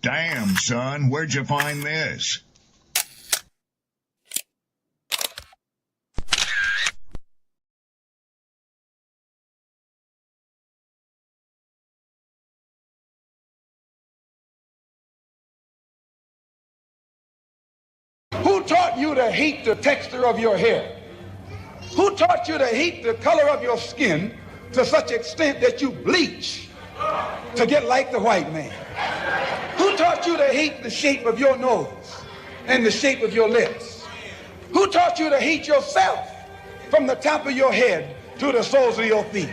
Damn, son, where'd you find this? Who taught you to hate the texture of your hair? Who taught you to hate the color of your skin to such extent that you bleach to get like the white man? Who taught you to hate the shape of your nose and the shape of your lips? Who taught you to hate yourself from the top of your head to the soles of your feet?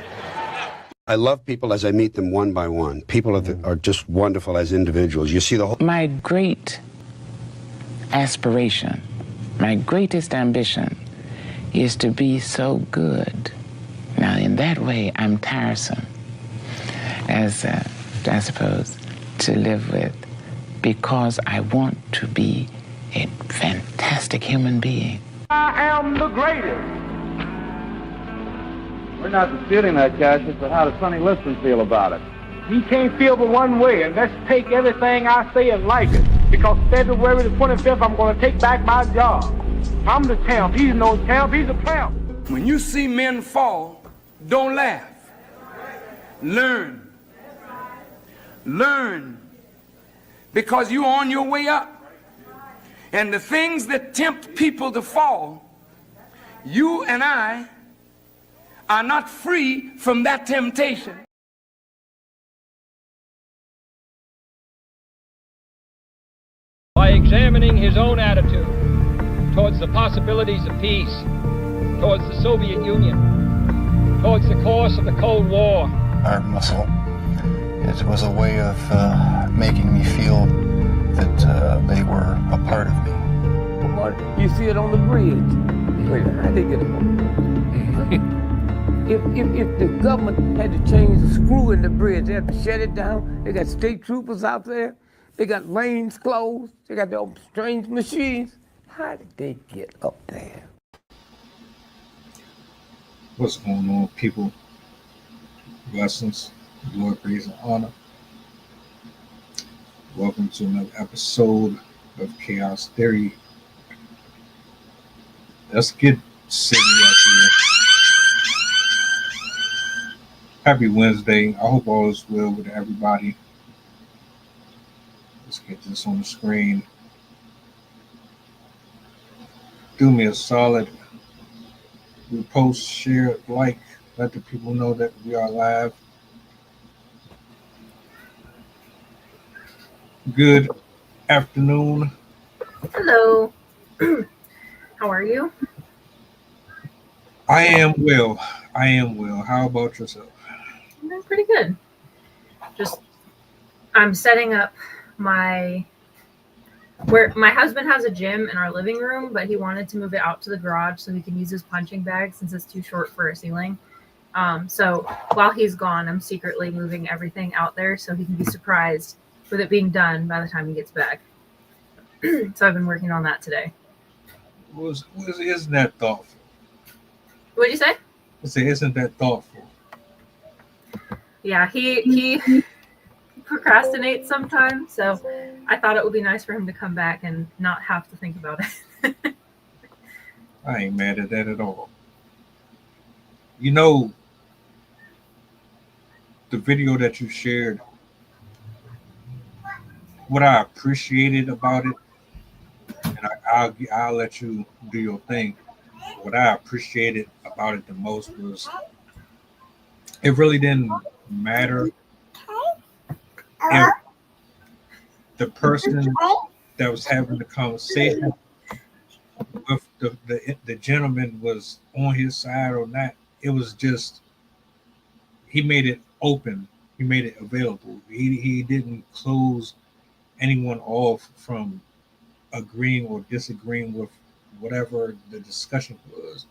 I love people as I meet them one by one. People are just wonderful as individuals. You see the whole... My great aspiration, my greatest ambition is to be so good. Now, in that way, I'm tiresome, as I suppose, to live with, because I want to be a fantastic human being. I am the greatest. We're not disputing that, Cassius, but how does Sonny Liston feel about it? He can't feel but one way, and let's take everything I say and like it. Because February the 25th, I'm going to take back my job. I'm the champ. He's no champ. He's a tramp. When you see men fall, don't laugh. Learn. Learn. Because you're on your way up. And the things that tempt people to fall, you and I are not free from that temptation. By examining his own attitude towards the possibilities of peace, towards the Soviet Union, towards the course of the Cold War. Art muscle. It was a way of making me feel that they were a part of me. You see it on the bridge. Wait, how they get it? If the government had to change the screw in the bridge, they had to shut it down. They got state troopers out there. They got lanes closed. They got their strange machines. How did they get up there? What's going on, people? Blessings, glory, praise, and honor. Welcome to another episode of Chaos Theory. Let's get Sydney up here. Happy Wednesday. I hope all is well with everybody. Let's get this on the screen. Do me a solid. Repost, share, like, let the people know that we are live. Good afternoon. Hello. How are you? I am well. I am well. How about yourself? I'm doing pretty good. I'm setting up my husband has a gym in our living room, but he wanted to move it out to the garage so he can use his punching bag since it's too short for a ceiling. So while he's gone, I'm secretly moving everything out there so he can be surprised with it being done by the time he gets back. So I've been working on that today. Isn't that thoughtful? What'd you say? I say, isn't that thoughtful? Yeah, he procrastinates sometimes, so I thought it would be nice for him to come back and not have to think about it. I ain't mad at that at all. You know, the video that you shared, what I appreciated about it, and I'll let you do your thing. What I appreciated about it the most was it really didn't matter if the person that was having the conversation with the gentleman was on his side or not. It was just, he made it open. He made it available. He didn't close anyone off from agreeing or disagreeing with whatever the discussion was.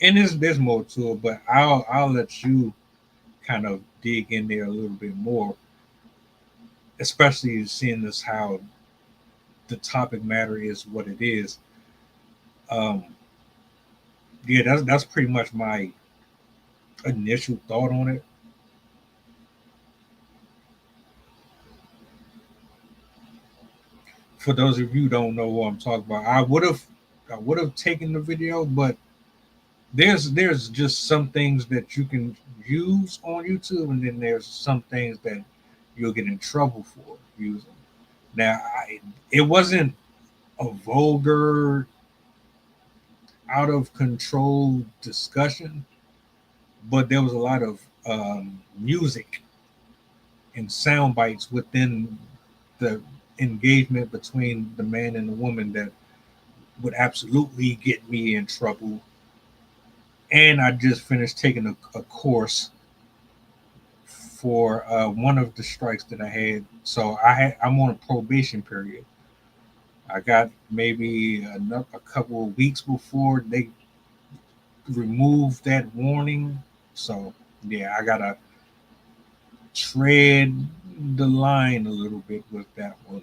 And there's more to it, but I'll let you kind of dig in there a little bit more, especially seeing this how the topic matter is what it is. Yeah, that's pretty much my initial thought on it. for those of you who don't know who I'm talking about, I would have taken the video, but there's just some things that you can use on YouTube, and then there's some things that you'll get in trouble for using. Now, it wasn't a vulgar, out of control discussion, but there was a lot of music and sound bites within the engagement between the man and the woman that would absolutely get me in trouble. And I just finished taking a course for one of the strikes that I had. So I'm on a probation period. I got maybe a couple of weeks before they removed that warning. So yeah, I gotta tread the line a little bit with that one.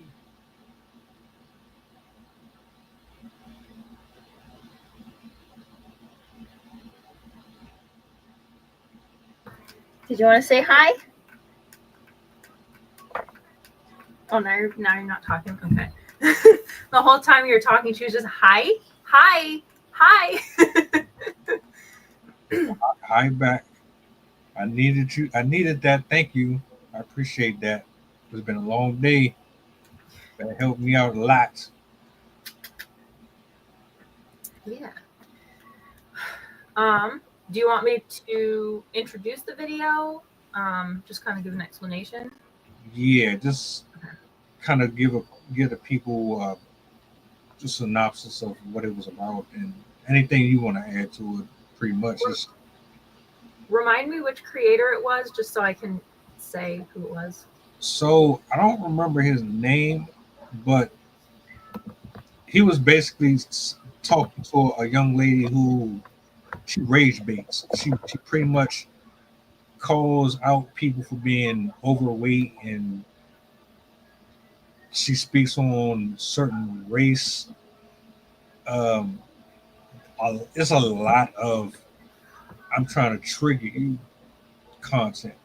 Did you want to say hi? Oh, now you're not talking. Okay. The whole time you were talking, she was just hi, hi, hi. Hi back. I needed you. I needed that. Thank you. I appreciate that. It's been a long day. That helped me out a lot. Yeah. Do you want me to introduce the video? Just kind of give an explanation. Yeah, just kind of give the people a synopsis of what it was about, and anything you want to add to it. Pretty much. Just remind me which creator it was, just so I can say who it was. So I don't remember his name, but he was basically talking to a young lady who she rage baits. She pretty much calls out people for being overweight, and she speaks on certain race. It's a lot of I'm trying to trigger you content.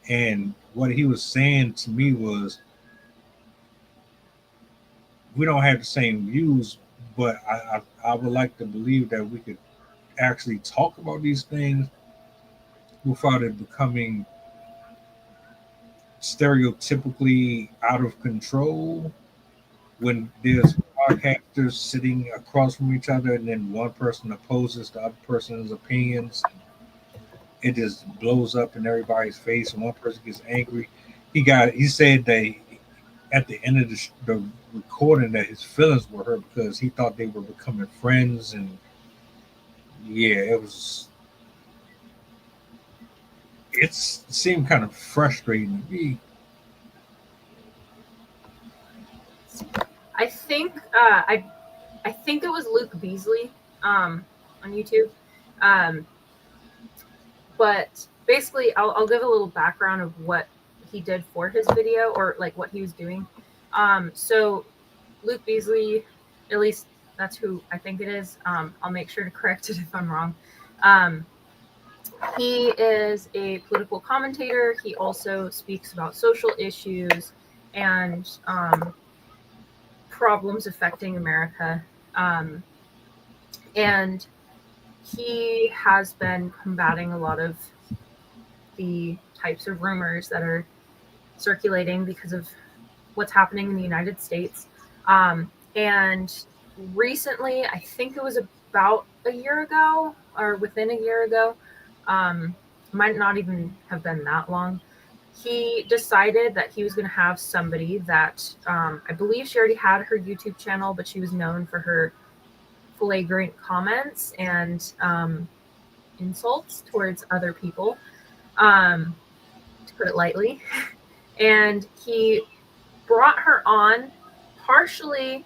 And what he was saying to me was, we don't have the same views, but I would like to believe that we could actually talk about these things without it becoming stereotypically out of control. When there's podcasters sitting across from each other, and then one person opposes the other person's opinions, it just blows up in everybody's face, and one person gets angry. He said that at the end of the recording that his feelings were hurt because he thought they were becoming friends, and yeah, it seemed kind of frustrating to me. I think I think it was Luke Beasley on YouTube. But basically, I'll give a little background of what he did for his video, or like what he was doing. So Luke Beasley, at least that's who I think it is. I'll make sure to correct it if I'm wrong. He is a political commentator. He also speaks about social issues and problems affecting America. And he has been combating a lot of the types of rumors that are circulating because of what's happening in the United States. And recently, I think it was about a year ago or within a year ago, might not even have been that long, he decided that he was going to have somebody that I believe she already had her YouTube channel, but she was known for her flagrant comments and insults towards other people, to put it lightly. And he brought her on partially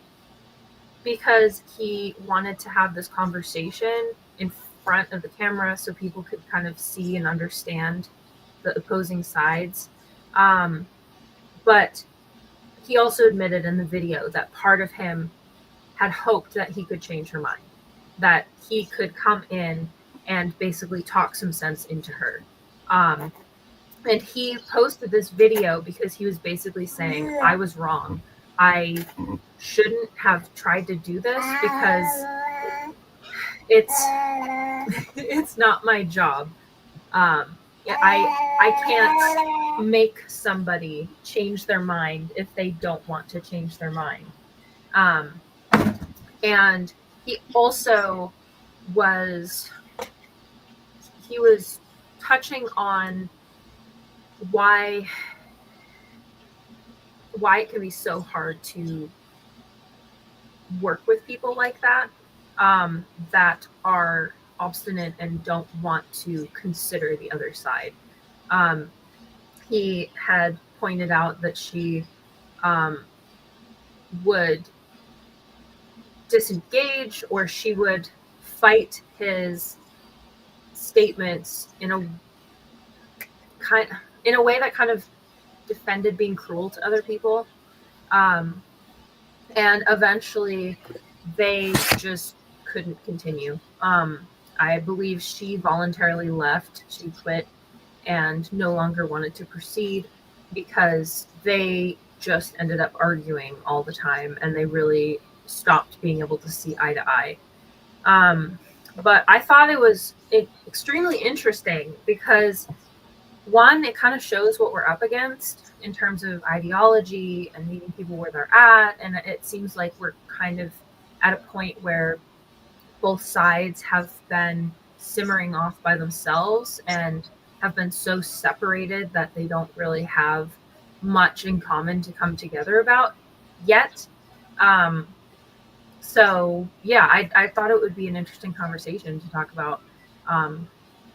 because he wanted to have this conversation in front of the camera so people could kind of see and understand the opposing sides. But he also admitted in the video that part of him had hoped that he could change her mind, that he could come in and basically talk some sense into her. And he posted this video because he was basically saying, I was wrong. I shouldn't have tried to do this because it's not my job. I can't make somebody change their mind if they don't want to change their mind. And he also was touching on why it can be so hard to work with people like that, that are obstinate and don't want to consider the other side. He had pointed out that she would disengage, or she would fight his statements in a way that kind of defended being cruel to other people. And eventually they just couldn't continue. I believe she voluntarily left. She quit and no longer wanted to proceed because they just ended up arguing all the time, and they really stopped being able to see eye to eye. But I thought it was extremely interesting because, one, it kind of shows what we're up against in terms of ideology and meeting people where they're at. And it seems like we're kind of at a point where both sides have been simmering off by themselves and have been so separated that they don't really have much in common to come together about yet. So yeah, I thought it would be an interesting conversation to talk about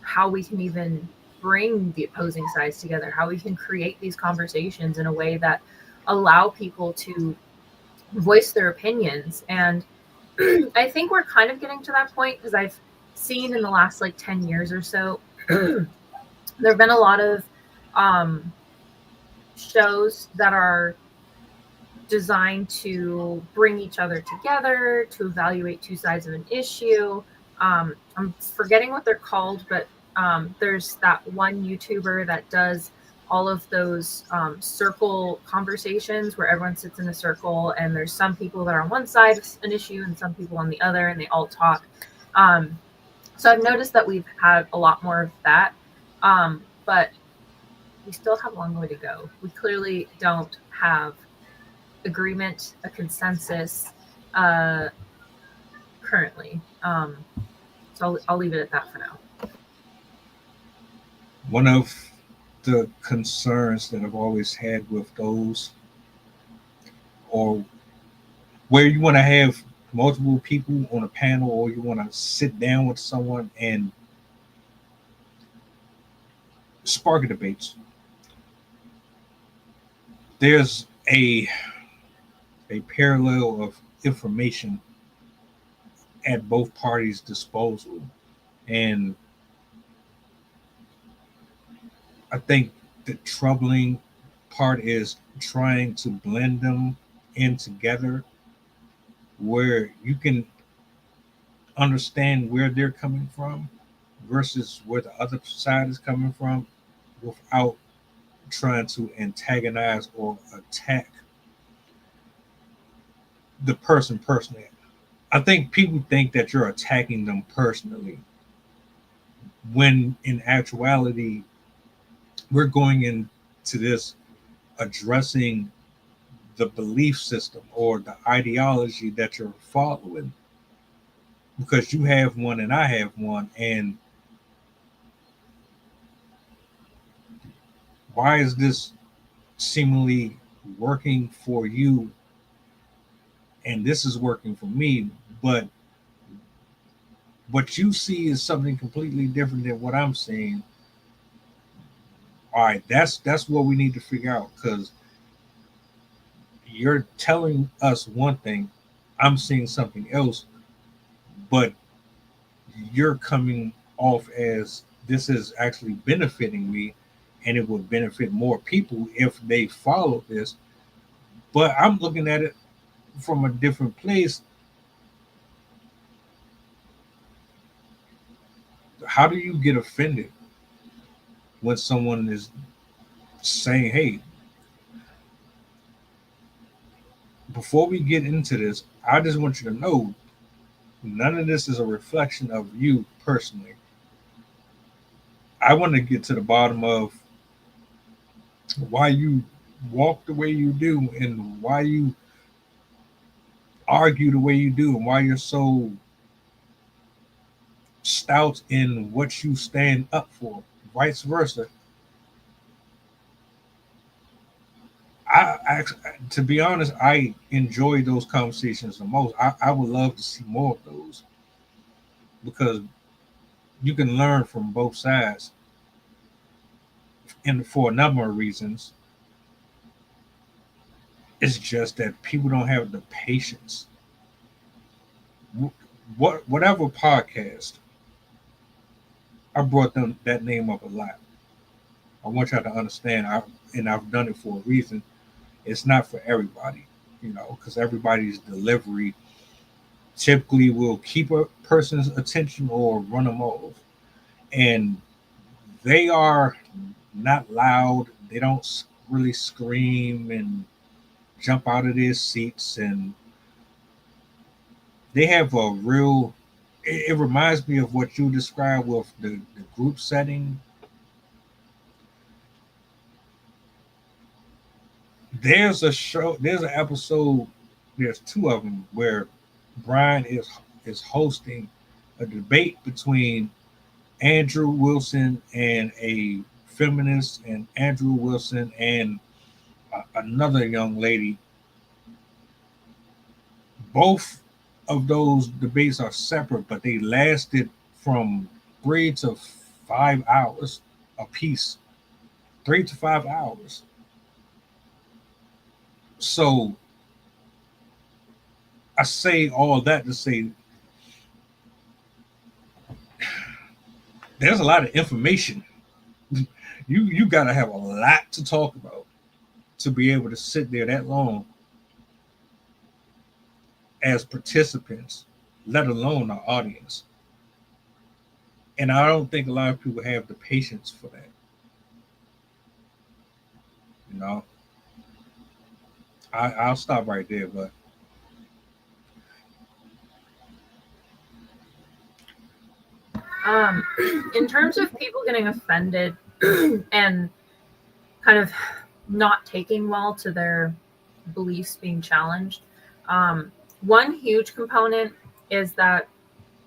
how we can even bring the opposing sides together, how we can create these conversations in a way that allow people to voice their opinions. And I think we're kind of getting to that point because I've seen in the last 10 years or so, there have been a lot of shows that are designed to bring each other together, to evaluate two sides of an issue. I'm forgetting what they're called, but there's that one YouTuber that does all of those circle conversations where everyone sits in a circle and there's some people that are on one side of an issue and some people on the other, and they all talk. So I've noticed that we've had a lot more of that, but we still have a long way to go. We clearly don't have agreement, a consensus currently. So I'll leave it at that for now. One of the concerns that I've always had with those, or where you want to have multiple people on a panel, or you want to sit down with someone and spark a debate, there's a parallel of information at both parties' disposal. And I think the troubling part is trying to blend them in together where you can understand where they're coming from versus where the other side is coming from without trying to antagonize or attack the person personally. I think people think that you're attacking them personally, when in actuality, we're going into this addressing the belief system or the ideology that you're following, because you have one and I have one. And why is this seemingly working for you and this is working for me, but what you see is something completely different than what I'm seeing? All right, that's what we need to figure out, because you're telling us one thing, I'm seeing something else, but you're coming off as this is actually benefiting me and it would benefit more people if they follow this. But I'm looking at it from a different place. How do you get offended when someone is saying, hey, before we get into this, I just want you to know none of this is a reflection of you personally. I want to get to the bottom of why you walk the way you do and why you argue the way you do and why you're so stout in what you stand up for, vice versa. To be honest, I enjoy those conversations the most. I would love to see more of those because you can learn from both sides, and for a number of reasons. It's just that people don't have the patience. Whatever podcast, I brought them that name up a lot. I want y'all to understand, I've done it for a reason. It's not for everybody, because everybody's delivery typically will keep a person's attention or run them off. And they are not loud. They don't really scream and jump out of their seats. And they have a real, it reminds me of what you described with the group setting. There's an episode, there's two of them where Brian is hosting a debate between Andrew Wilson and a feminist, and Andrew Wilson and another young lady. Both of those debates are separate, but they lasted from 3 to 5 hours a piece. 3 to 5 hours. So I say all that to say there's a lot of information. You got to have a lot to talk about to be able to sit there that long as participants, let alone our audience. And I don't think a lot of people have the patience for that. I'll stop right there, but in terms of people getting offended and kind of not taking well to their beliefs being challenged, one huge component is that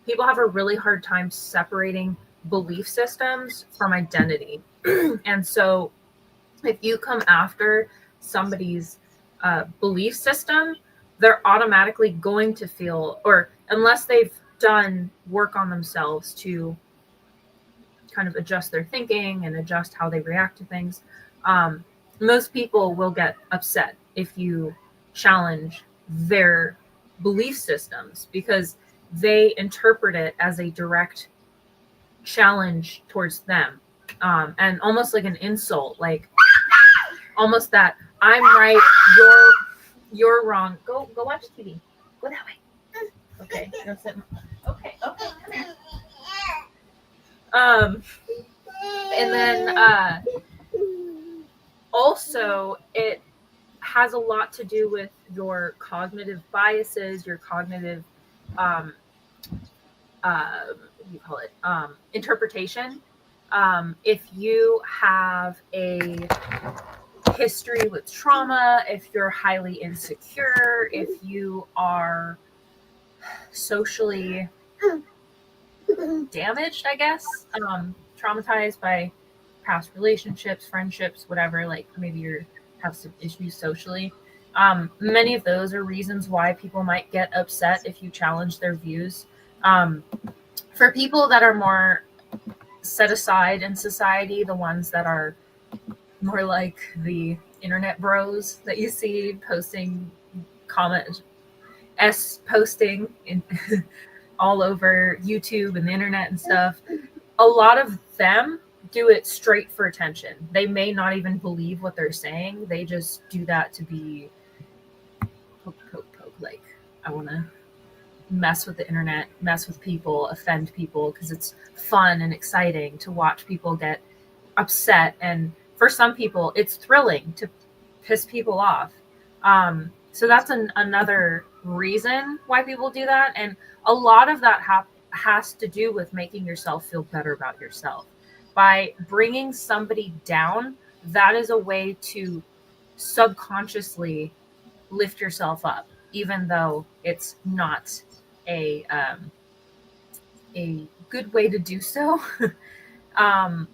people have a really hard time separating belief systems from identity. And so if you come after somebody's belief system, they're automatically going to feel, or unless they've done work on themselves to kind of adjust their thinking and adjust how they react to things, most people will get upset if you challenge their belief systems because they interpret it as a direct challenge towards them, and almost like an insult, like almost that I'm right, you're wrong. Go watch TV. Go that way. Okay. Okay, come here. And then also it has a lot to do with your cognitive biases, your cognitive interpretation. If you have a history with trauma, if you're highly insecure, if you are socially damaged, I guess, traumatized by past relationships, friendships, whatever, like maybe you have some issues socially. Many of those are reasons why people might get upset if you challenge their views. For people that are more set aside in society, the ones that are more like the internet bros that you see posting posting in all over YouTube and the internet and stuff, a lot of them do it straight for attention. They may not even believe what they're saying. They just do that to be poke. Like, I want to mess with the internet, mess with people, offend people, because it's fun and exciting to watch people get upset. And for some people, it's thrilling to piss people off. So that's another reason why people do that. And a lot of that has to do with making yourself feel better about yourself. By bringing somebody down, that is a way to subconsciously lift yourself up, even though it's not a good way to do so. um,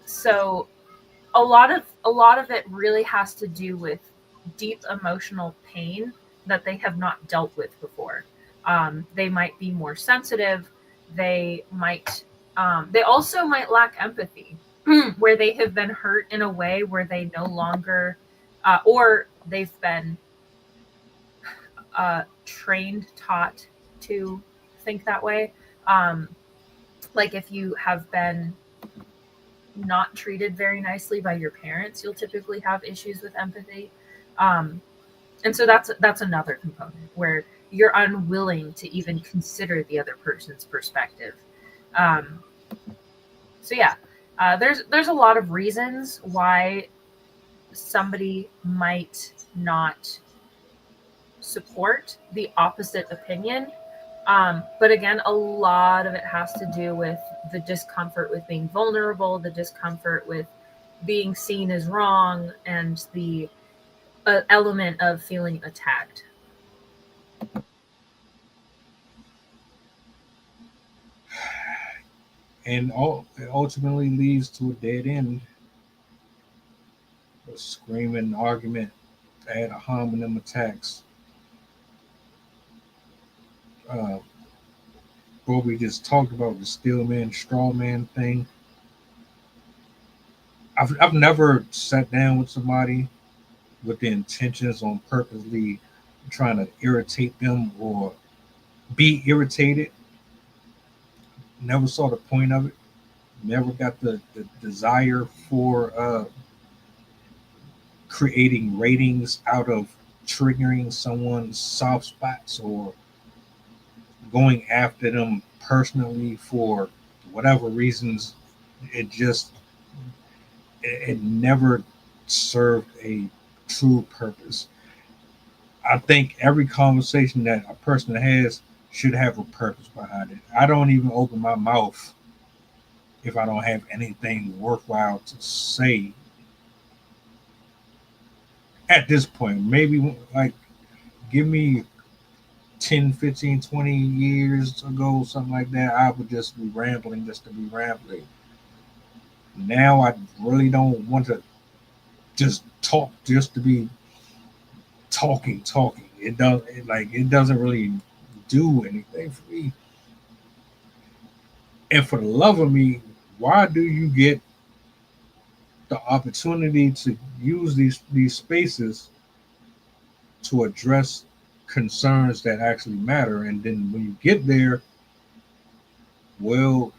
so a lot of it really has to do with deep emotional pain that they have not dealt with before. They might be more sensitive. They might. They also might lack empathy, where they have been hurt in a way where they no longer, or they've been taught to think that way. Like if you have been not treated very nicely by your parents, you'll typically have issues with empathy. And so that's another component where you're unwilling to even consider the other person's perspective. So yeah, there's a lot of reasons why somebody might not support the opposite opinion. But again, a lot of it has to do with the discomfort with being vulnerable, the discomfort with being seen as wrong, and the element of feeling attacked. And it ultimately leads to a dead end, a screaming argument, ad hominem attacks. What we just talked about, the steel man, straw man thing. I've never sat down with somebody with the intentions on purposely trying to irritate them or be irritated. Never saw the point of it. Never got the desire for creating ratings out of triggering someone's soft spots or going after them personally for whatever reasons. It never served a true purpose. I think every conversation that a person has should have a purpose behind it. I don't even open my mouth if I don't have anything worthwhile to say. At this point, maybe like give me 10, 15, 20 years ago, something like that, I would just be rambling just to be rambling. Now I really don't want to just talk just to be talking. It doesn't really do anything for me. And for the love of me, why do you get the opportunity to use these spaces to address concerns that actually matter, and then when you get there, well,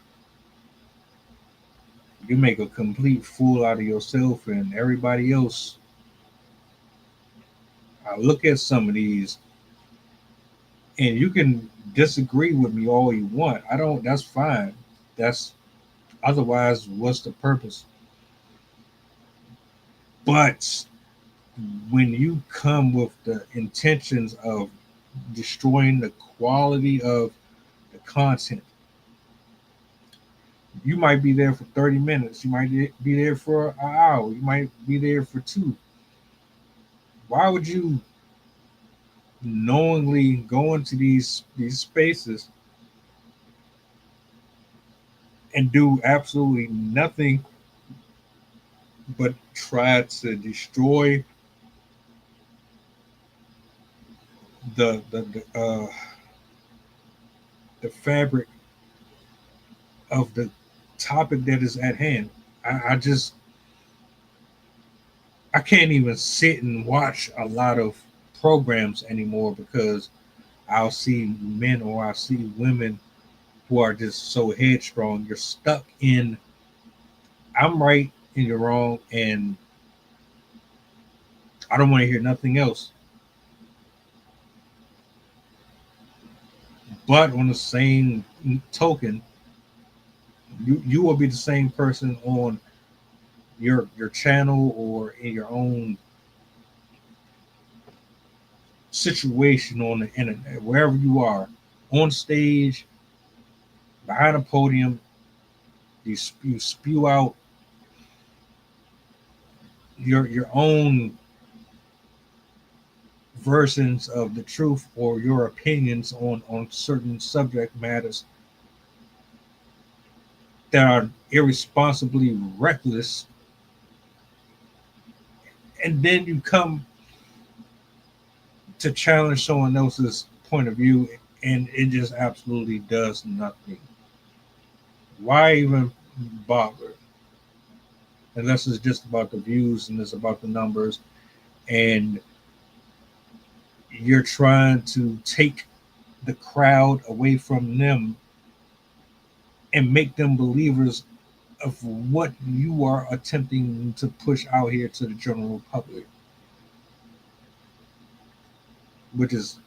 you make a complete fool out of yourself and everybody else. I look at some of these, and you can disagree with me all you want. That's fine. That's otherwise, what's the purpose? But when you come with the intentions of destroying the quality of the content, you might be there for 30 minutes. You might be there for an hour. You might be there for 2. Why would you knowingly go into these spaces and do absolutely nothing but try to destroy the fabric of the topic that is at hand? I can't even sit and watch a lot of programs anymore because I'll see men or I see women who are just so headstrong. You're stuck in I'm right and you're wrong, and I don't want to hear nothing else. But on the same token, you will be the same person on your channel or in your own situation on the internet, wherever you are, on stage, behind a podium, you spew out your own versions of the truth or your opinions on certain subject matters that are irresponsibly reckless, and then you come to challenge someone else's point of view, and it just absolutely does nothing. Why even bother? Unless it's just about the views and it's about the numbers, and you're trying to take the crowd away from them and make them believers of what you are attempting to push out here to the general public, which is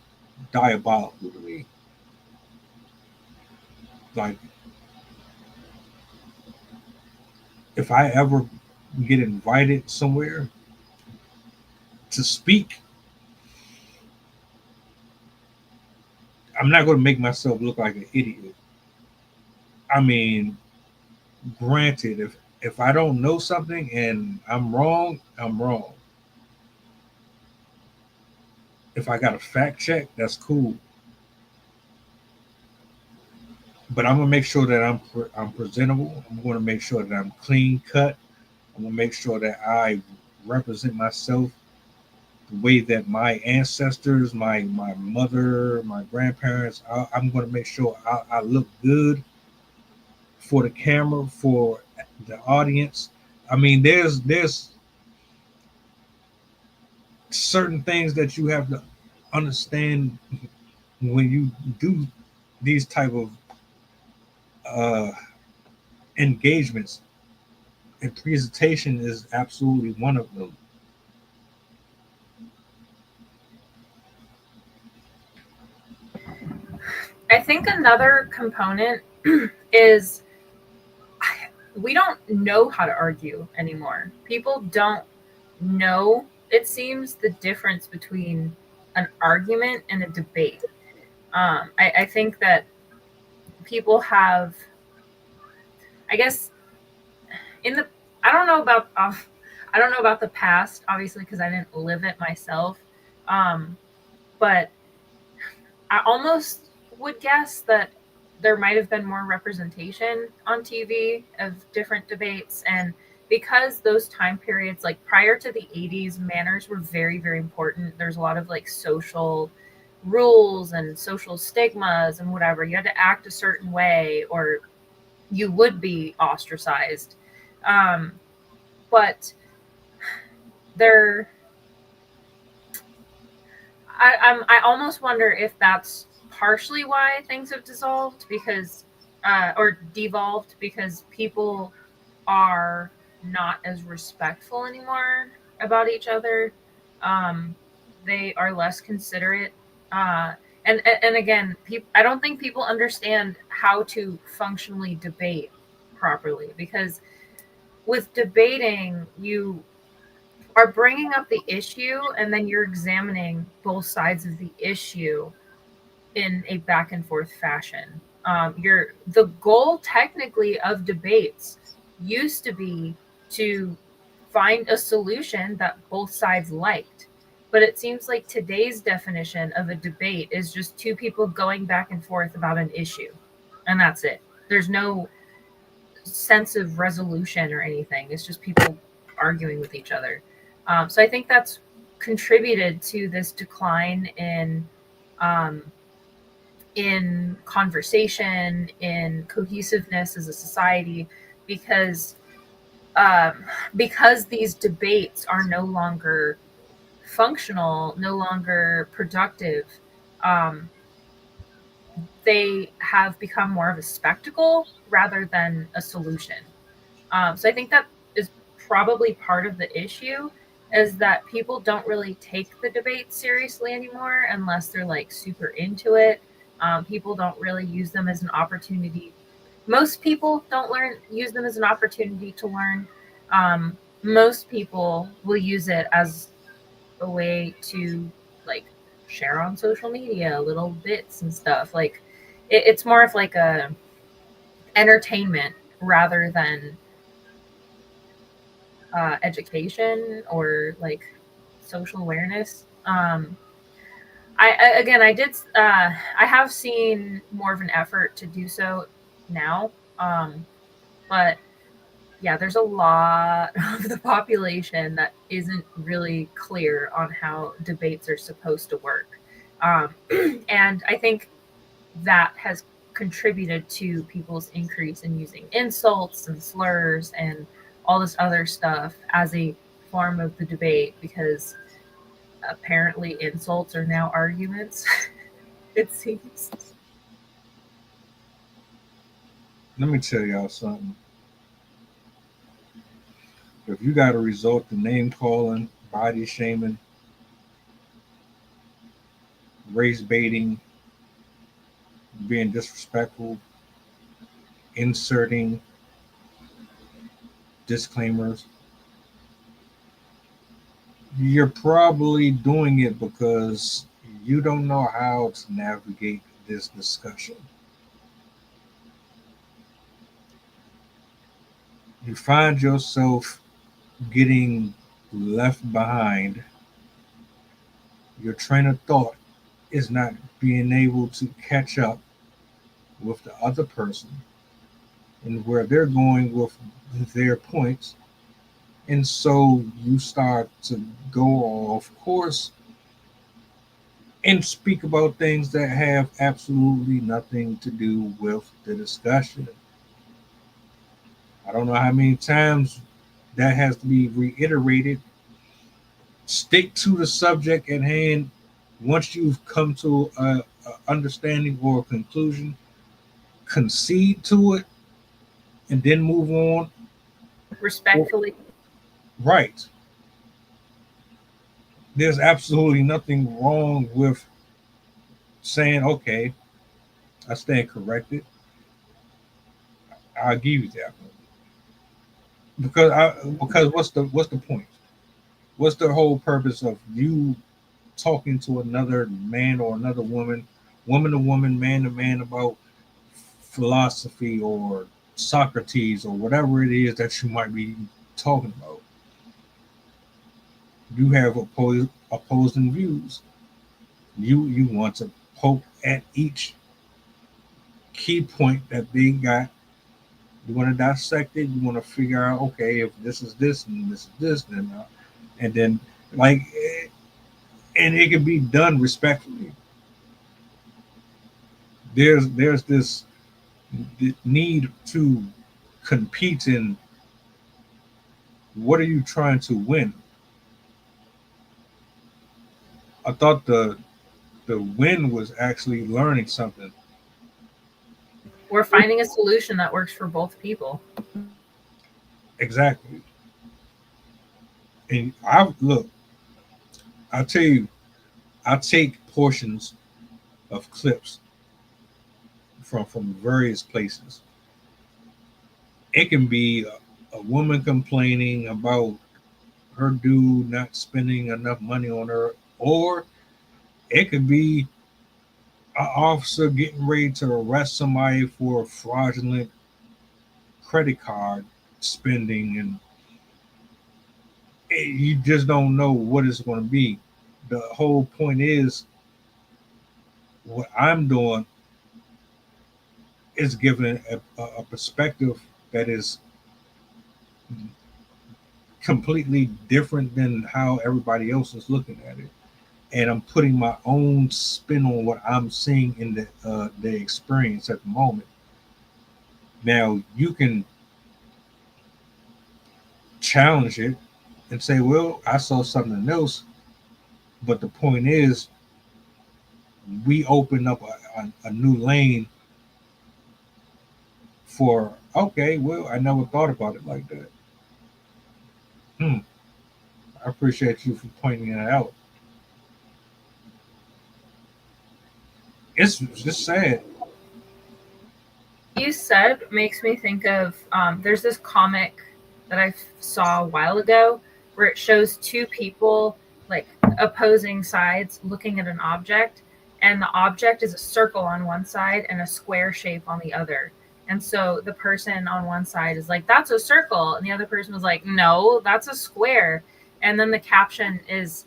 diabolical to me. Like, if I ever get invited somewhere to speak, I'm not going to make myself look like an idiot. I mean, granted, if I don't know something and I'm wrong, I'm wrong. If I got a fact check, that's cool. But I'm gonna make sure that I'm presentable. I'm going to make sure that I'm clean cut. I'm gonna make sure that I represent myself the way that my ancestors, my mother, my grandparents. I'm going to make sure I look good for the camera, for the audience. I mean, there's certain things that you have to understand when you do these type of engagements, and presentation is absolutely one of them. I think another component is we don't know how to argue anymore. People don't know, it seems, the difference between an argument and a debate. I think that people have, I guess, in the, I don't know about I don't know about the past, obviously, because I didn't live it myself. But I almost would guess that there might have been more representation on TV of different debates. And because those time periods, like prior to the 80s, manners were very, very important. There's a lot of like social rules and social stigmas and whatever. You had to act a certain way or you would be ostracized. But there, I almost wonder if that's partially why things have dissolved because, or devolved because people are not as respectful anymore about each other. They are less considerate. And again, I don't think people understand how to functionally debate properly because with debating, you are bringing up the issue and then you're examining both sides of the issue in a back and forth fashion. The goal technically of debates used to be to find a solution that both sides liked. But it seems like today's definition of a debate is just two people going back and forth about an issue. And that's it. There's no sense of resolution or anything. It's just people arguing with each other. So I think that's contributed to this decline in conversation, in cohesiveness as a society, because these debates are no longer functional, no longer productive. They have become more of a spectacle rather than a solution. So I think that is probably part of the issue is that people don't really take the debate seriously anymore unless they're like super into it. People don't really use them as an opportunity. Most people don't use them as an opportunity to learn. Most people will use it as a way to like share on social media, little bits and stuff. Like it's more of like a entertainment rather than education or like social awareness. Again, I have seen more of an effort to do so now, but yeah, there's a lot of the population that isn't really clear on how debates are supposed to work, and I think that has contributed to people's increase in using insults and slurs and all this other stuff as a form of the debate, because apparently insults are now arguments. It seems. Let me tell y'all something. If you got to resort to name calling, body shaming, race baiting, being disrespectful, inserting disclaimers, you're probably doing it because you don't know how to navigate this discussion. You find yourself getting left behind. Your train of thought is not being able to catch up with the other person and where they're going with their points. And so you start to go off course and speak about things that have absolutely nothing to do with the discussion. I don't know how many times that has to be reiterated. Stick to the subject at hand. Once you've come to a understanding or a conclusion, concede to it and then move on. Respectfully. Right. There's absolutely nothing wrong with saying, okay, I stand corrected. I'll give you that one. Because what's the point? What's the whole purpose of you talking to another man or another woman, woman to woman, man to man, about philosophy or Socrates or whatever it is that you might be talking about? You have opposing views. You want to poke at each key point that they got. You want to dissect it. You want to figure out, okay, if this is this and this is this, and then like, and it can be done respectfully. There's this need to compete in what are you trying to win. I thought the win was actually learning something. We're finding a solution that works for both people. Exactly. And I'll tell you, I take portions of clips from various places. It can be a woman complaining about her dude not spending enough money on her, or it could be an officer getting ready to arrest somebody for fraudulent credit card spending, and you just don't know what it's going to be. The whole point is, what I'm doing is giving a perspective that is completely different than how everybody else is looking at it, and I'm putting my own spin on what I'm seeing in the experience at the moment. Now you can challenge it and say, well, I saw something else, but the point is, we open up a new lane for, okay, well, I never thought about it like that. I appreciate you for pointing that out. It's just sad. You said makes me think of there's this comic that I saw a while ago where it shows two people like opposing sides looking at an object, and the object is a circle on one side and a square shape on the other. And so the person on one side is like, that's a circle. And the other person was like, no, that's a square. And then the caption is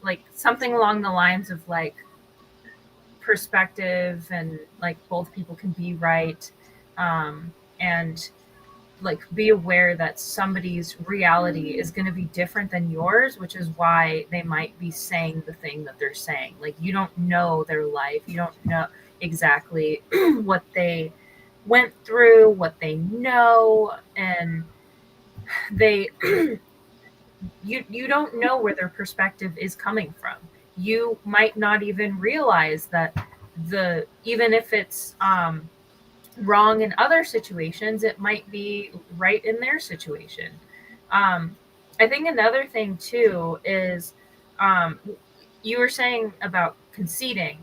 like something along the lines of like perspective and like both people can be right. And like be aware that somebody's reality is going to be different than yours, which is why they might be saying the thing that they're saying. Like you don't know their life, you don't know exactly what they went through, what they know, and they you don't know where their perspective is coming from. You might not even realize that even if it's wrong in other situations, it might be right in their situation. I think another thing too is you were saying about conceding.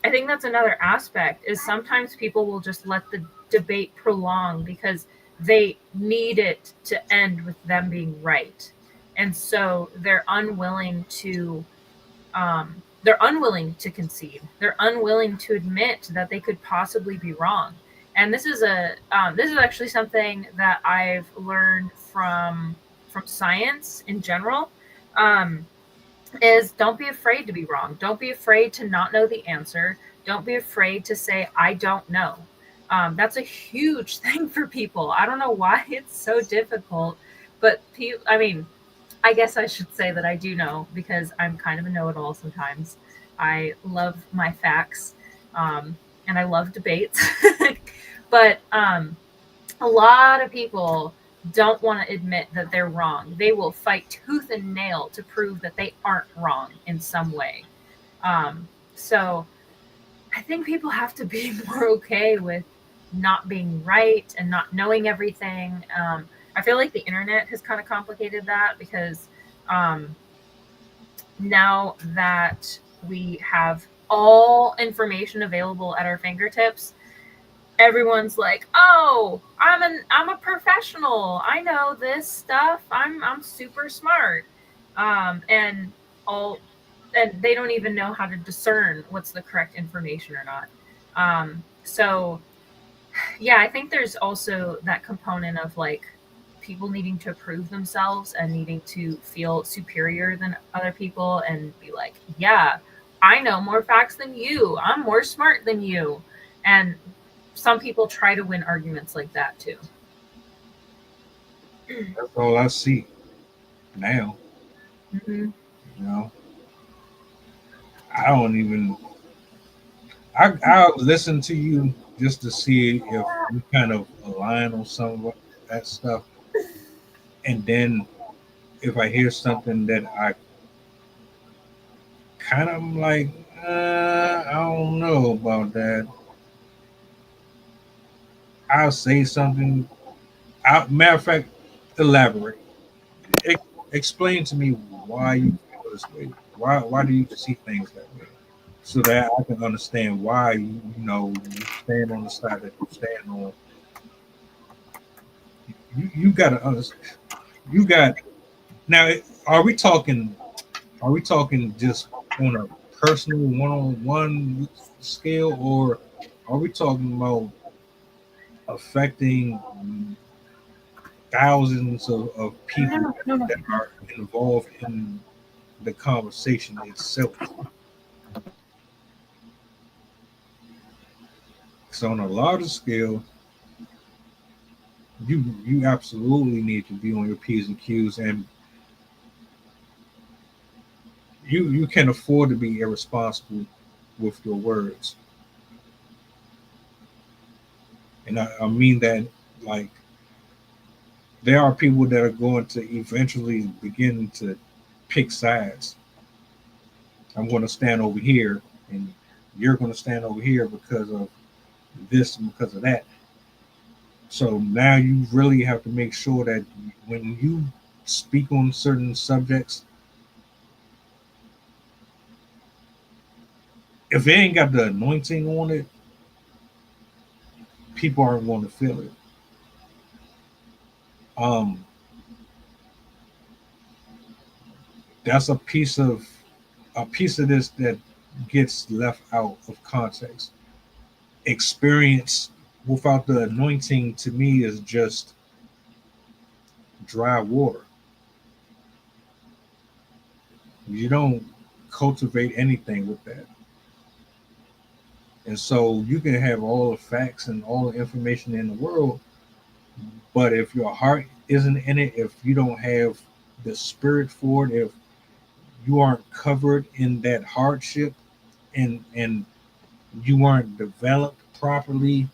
I think that's another aspect is sometimes people will just let the debate prolong because they need it to end with them being right. And so they're unwilling to concede. They're unwilling to admit that they could possibly be wrong. And this is actually something that I've learned from science in general. Is don't be afraid to be wrong. Don't be afraid to not know the answer. Don't be afraid to say I don't know. That's a huge thing for people. I don't know why it's so difficult, but I mean, I guess I should say that I do know because I'm kind of a know-it-all sometimes. I love my facts, and I love debates. But a lot of people don't want to admit that they're wrong. They will fight tooth and nail to prove that they aren't wrong in some way. So I think people have to be more okay with not being right and not knowing everything. I feel like the internet has kind of complicated that because now that we have all information available at our fingertips, everyone's like, "Oh, I'm a professional. I know this stuff. I'm super smart." And all and they don't even know how to discern what's the correct information or not. So yeah, I think there's also that component of like people needing to prove themselves and needing to feel superior than other people and be like, yeah, I know more facts than you. I'm more smart than you. And some people try to win arguments like that too. That's all I see now. Mm-hmm. You know, I don't even. I'll listen to you just to see if we kind of align on some of that stuff, and then if I hear something that I kind of like, I don't know about that, I'll say something. Matter of fact, elaborate. Explain to me why you feel this way. Why do you see things that way? So that I can understand why you stand on the side that you stand on. You got to understand. You got now. Are we talking? Are we talking just on a personal one-on-one scale, or are we talking about affecting thousands of people that are involved in the conversation itself? So on a larger scale, you absolutely need to be on your P's and Q's, and you can afford to be irresponsible with your words. And I mean that, like, there are people that are going to eventually begin to pick sides. I'm going to stand over here, and you're going to stand over here because of this and because of that. So now you really have to make sure that when you speak on certain subjects, if it ain't got the anointing on it, people aren't going to feel it. Um, That's a piece of this that gets left out of context. Experience without the anointing to me is just dry water. You don't cultivate anything with that. And so you can have all the facts and all the information in the world, but if your heart isn't in it, if you don't have the spirit for it, if you aren't covered in that hardship, and you aren't developed properly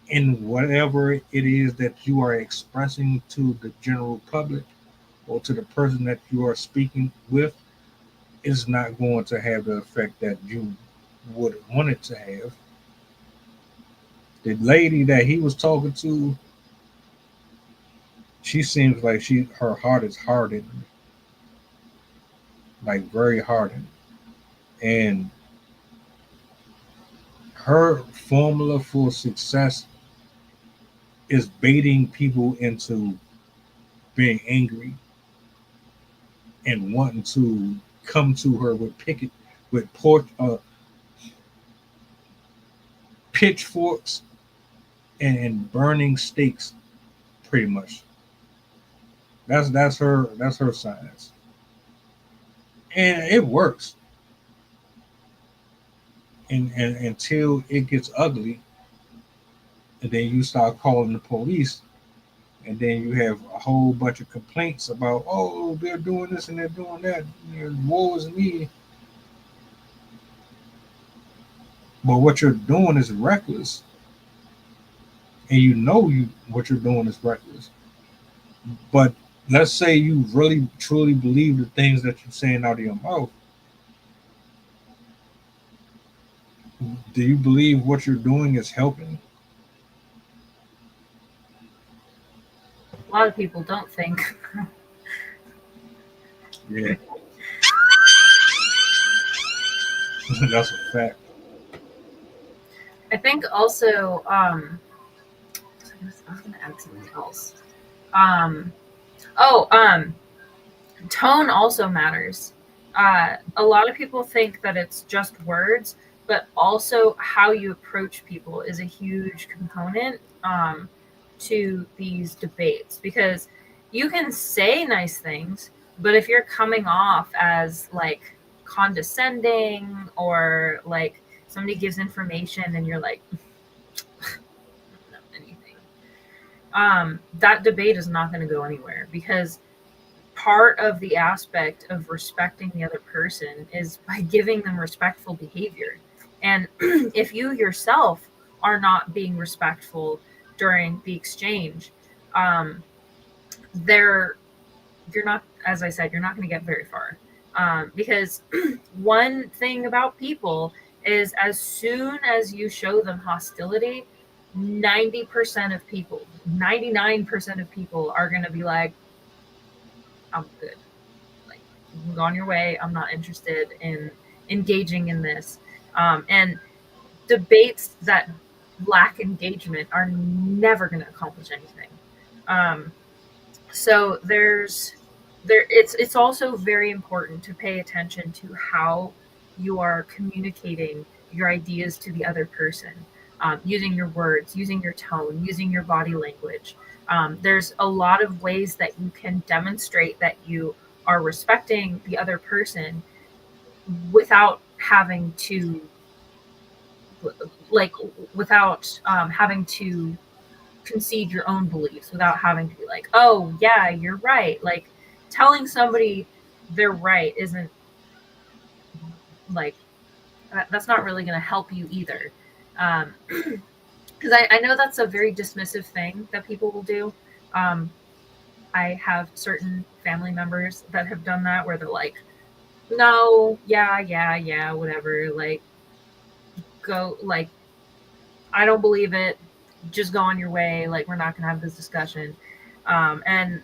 in whatever it is that you are expressing to the general public or to the person that you are speaking with, it's not going to have the effect that you would want it to have. The lady that he was talking to, she seems like her heart is hardened, like very hardened. And her formula for success is baiting people into being angry and wanting to come to her with pitchforks and burning stakes, pretty much. That's her science, and it works. And until it gets ugly, and then you start calling the police, and then you have a whole bunch of complaints about, oh, they're doing this and they're doing that, woe is me. But what you're doing is reckless, and what you're doing is reckless. But let's say you really truly believe the things that you're saying out of your mouth. Do you believe what you're doing is helping? A lot of people don't think. Yeah. That's a fact. I think also, I was going to add something else. Tone also matters. A lot of people think that it's just words, but also how you approach people is a huge component to these debates, because you can say nice things, but if you're coming off as like condescending, or like somebody gives information and you're like, not anything, that debate is not going to go anywhere, because part of the aspect of respecting the other person is by giving them respectful behavior. And if you yourself are not being respectful during the exchange, you're not, as I said, you're not going to get very far. Because one thing about people is, as soon as you show them hostility, 90% of people, 99% of people are going to be like, I'm good. Like, you can go on your way. I'm not interested in engaging in this. And debates that lack engagement are never going to accomplish anything. So it's also very important to pay attention to how you are communicating your ideas to the other person, using your words, using your tone, using your body language. There's a lot of ways that you can demonstrate that you are respecting the other person without having to having to concede your own beliefs, without having to be like, oh yeah, you're right. Like, telling somebody they're right isn't like, that's not really going to help you either. Because I know that's a very dismissive thing that people will do. I have certain family members that have done that, where they're like, no, yeah, whatever. Like, go, like, I don't believe it. Just go on your way. Like, we're not going to have this discussion. And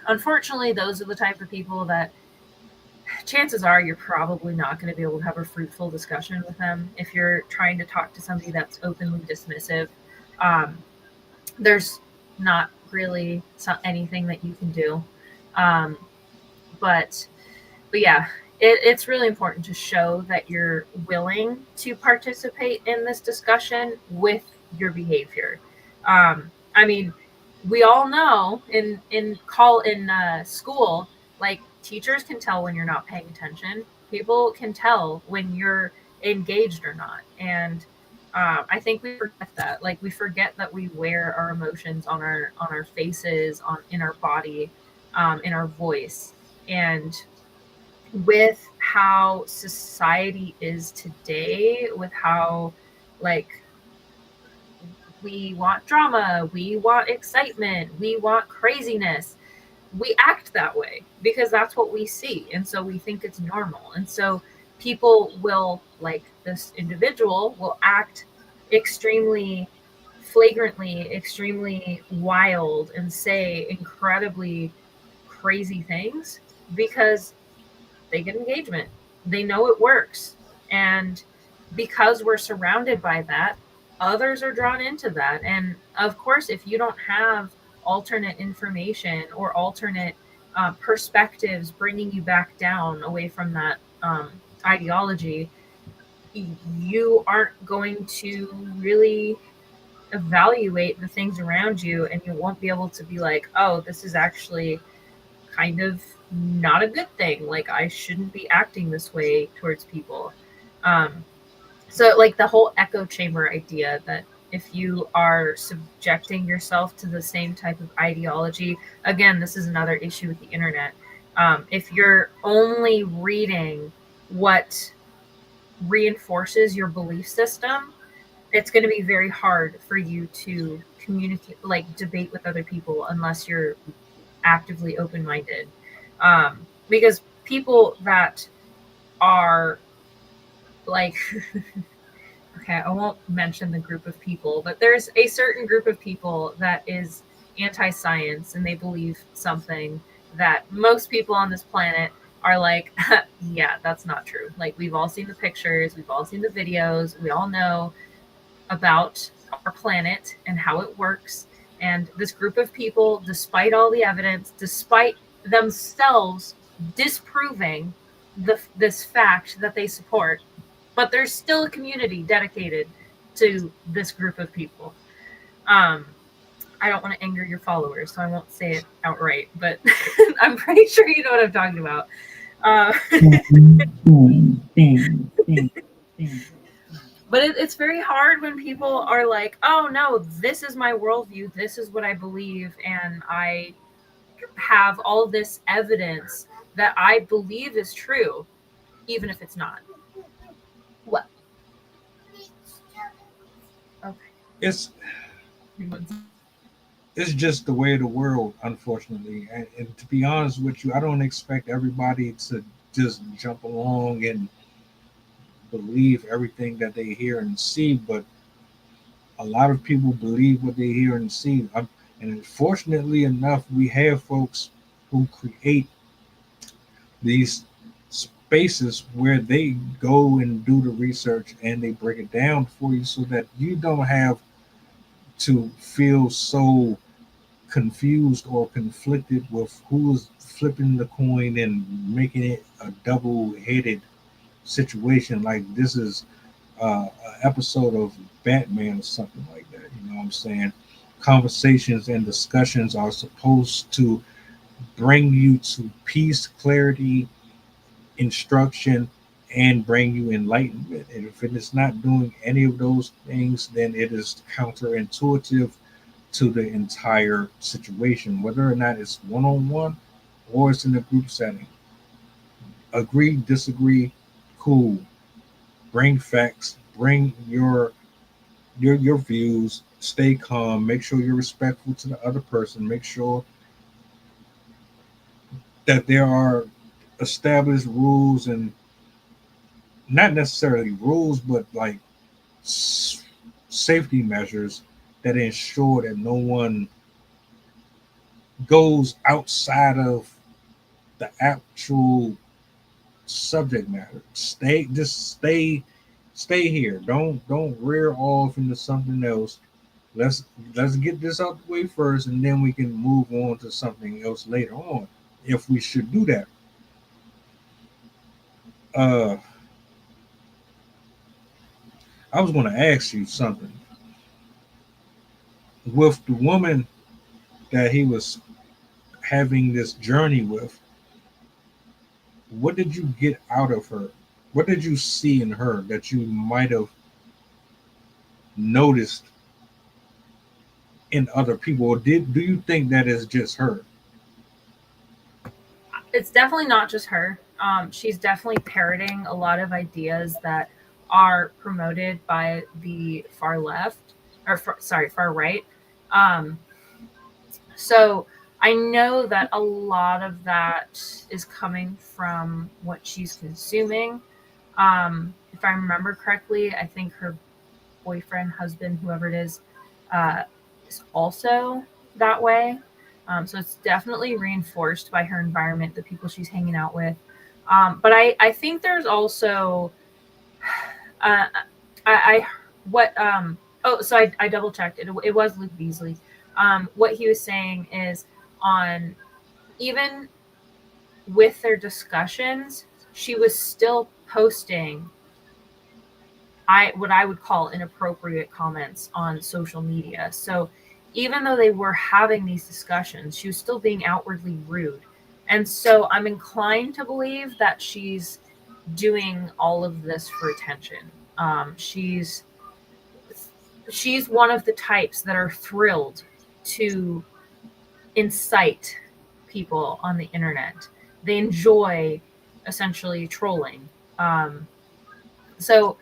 unfortunately, those are the type of people that chances are you're probably not going to be able to have a fruitful discussion with them. If you're trying to talk to somebody that's openly dismissive, there's not really anything that you can do. But yeah, it's really important to show that you're willing to participate in this discussion with your behavior. I mean, we all know in school, like teachers can tell when you're not paying attention. People can tell when you're engaged or not, and I think we forget that. Like we forget that we wear our emotions on our faces, in our body, in our voice, and with how society is today, with how like we want drama, we want excitement, we want craziness, we act that way because that's what we see. And so we think it's normal. And so people will, like this individual, will act extremely flagrantly, extremely wild, and say incredibly crazy things because they get engagement. They know it works. And because we're surrounded by that, others are drawn into that. And of course, if you don't have alternate information or alternate perspectives bringing you back down away from that ideology, you aren't going to really evaluate the things around you, and you won't be able to be like, oh, this is actually kind of not a good thing. Like I shouldn't be acting this way towards people. So like the whole echo chamber idea that if you are subjecting yourself to the same type of ideology, again, this is another issue with the internet. If you're only reading what reinforces your belief system, it's going to be very hard for you to communicate, like debate with other people, unless you're actively open-minded, because people that are like okay, I won't mention the group of people, but there's a certain group of people that is anti-science, and they believe something that most people on this planet are like, yeah, that's not true. Like we've all seen the pictures, we've all seen the videos, we all know about our planet and how it works. And this group of people, despite all the evidence, despite themselves disproving this fact that they support, but there's still a community dedicated to this group of people. I don't want to anger your followers, so I won't say it outright, but I'm pretty sure you know what I'm talking about. But it's very hard when people are like, oh no, this is my worldview, this is what I believe, and I have all this evidence that I believe is true, even if it's not. What? Okay. It's just the way of the world, unfortunately. And to be honest with you, I don't expect everybody to just jump along and believe everything that they hear and see, but a lot of people believe what they hear and see. And fortunately enough, we have folks who create these spaces where they go and do the research and they break it down for you so that you don't have to feel so confused or conflicted with who's flipping the coin and making it a double-headed situation. Like this is an episode of Batman or something like that. You know what I'm saying? Conversations and discussions are supposed to bring you to peace, clarity, instruction, and bring you enlightenment. And if it is not doing any of those things, then it is counterintuitive to the entire situation, whether or not it's one-on-one or it's in a group setting. Agree, disagree, cool. Bring facts, bring your views, stay calm, make sure you're respectful to the other person, make sure that there are established rules, and not necessarily rules, but like safety measures that ensure that no one goes outside of the actual subject matter. Stay here. Don't rear off into something else. Let's get this out the way first, and then we can move on to something else later on. if we should do that. Uh, I was going to ask you something. With the woman that he was having this journey with, what did you get out of her? What did you see in her that you might have noticed in other people? Or do you think that is just her? It's definitely not just her. She's definitely parroting a lot of ideas that are promoted by the far left, or far right. Um, so I know that a lot of that is coming from what she's consuming. If I remember correctly, I think her boyfriend, husband, whoever it is also that way. So it's definitely reinforced by her environment, the people she's hanging out with. But I think there's also, uh, I what, oh, so I double checked. It was Luke Beasley. What he was saying is on, even with their discussions, she was still posting what I would call inappropriate comments on social media. So even though they were having these discussions, she was still being outwardly rude. And so I'm inclined to believe that she's doing all of this for attention. She's one of the types that are thrilled to incite people on the internet. They enjoy essentially trolling. So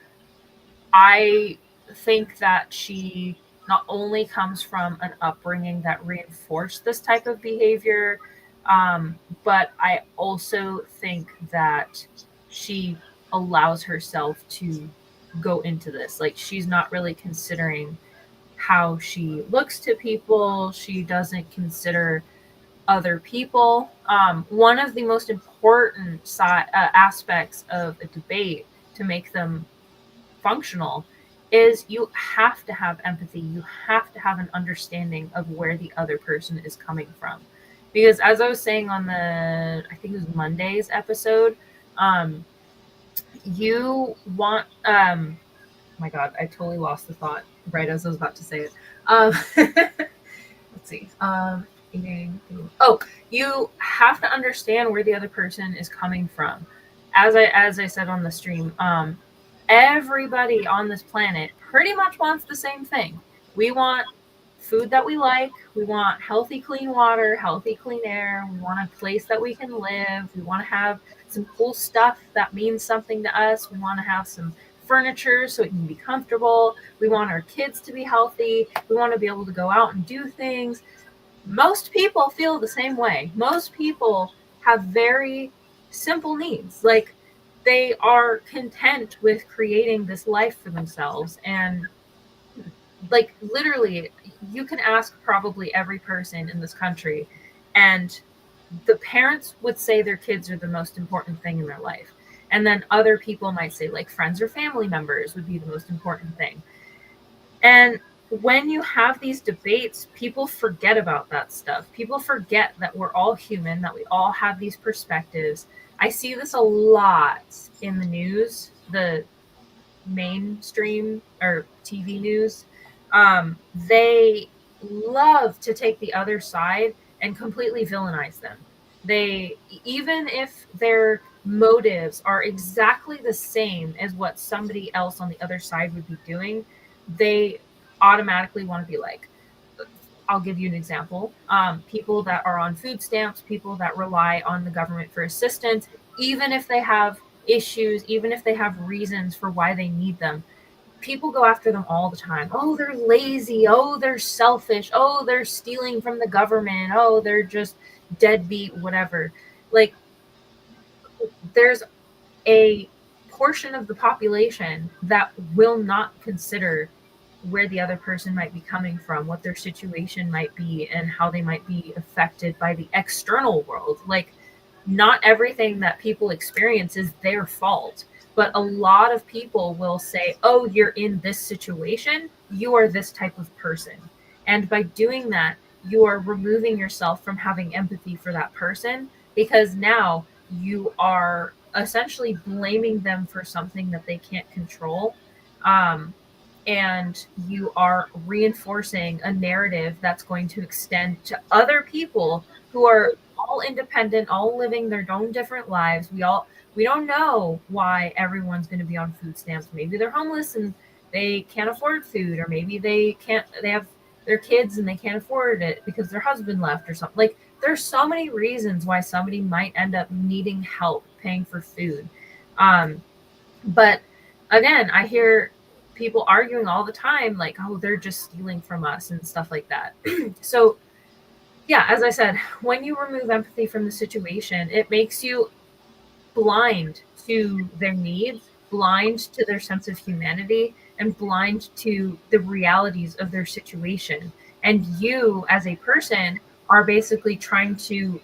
I think that she not only comes from an upbringing that reinforced this type of behavior, but I also think that she allows herself to go into this. Like, she's not really considering how she looks to people. She doesn't consider other people. One of the most important aspects of a debate to make them functional is you have to have empathy. You have to have an understanding of where the other person is coming from. Because as I was saying on the, I think it was Monday's episode, you want, my God, I totally lost the thought right as I was about to say it. Let's see. Oh, you have to understand where the other person is coming from. As I said on the stream, everybody on this planet pretty much wants the same thing. We want food that we like. We want healthy, clean water, healthy, clean air. We want a place that we can live. We want to have some cool stuff that means something to us. We want to have some furniture so it can be comfortable. We want our kids to be healthy. We want to be able to go out and do things. Most people feel the same way. Most people have very simple needs. Like, they are content with creating this life for themselves. And like, literally, you can ask probably every person in this country, and the parents would say their kids are the most important thing in their life. And then other people might say, like, friends or family members would be the most important thing. And when you have these debates, people forget about that stuff. People forget that we're all human, that we all have these perspectives. I see this a lot in the news, the mainstream or TV news. They love to take the other side and completely villainize them. They, even if their motives are exactly the same as what somebody else on the other side would be doing, they automatically want to be like, I'll give you an example. People that are on food stamps, people that rely on the government for assistance, even if they have issues, even if they have reasons for why they need them, people go after them all the time. Oh, they're lazy. Oh, they're selfish. Oh, they're stealing from the government. Oh, they're just deadbeat, whatever. Like, there's a portion of the population that will not consider where the other person might be coming from, what their situation might be, and how they might be affected by the external world. Like, not everything that people experience is their fault, but a lot of people will say, oh, you're in this situation, you are this type of person. And by doing that, you are removing yourself from having empathy for that person, because now you are essentially blaming them for something that they can't control. Um, and you are reinforcing a narrative that's going to extend to other people who are all independent, all living their own different lives. We don't know why everyone's going to be on food stamps. Maybe they're homeless and they can't afford food, or maybe they have their kids and they can't afford it because their husband left or something. Like, there's so many reasons why somebody might end up needing help paying for food. But again, I hear people arguing all the time, like, oh, they're just stealing from us and stuff like that. So, yeah, as I said, when you remove empathy from the situation, it makes you blind to their needs, blind to their sense of humanity, and blind to the realities of their situation. And you, as a person, are basically trying to,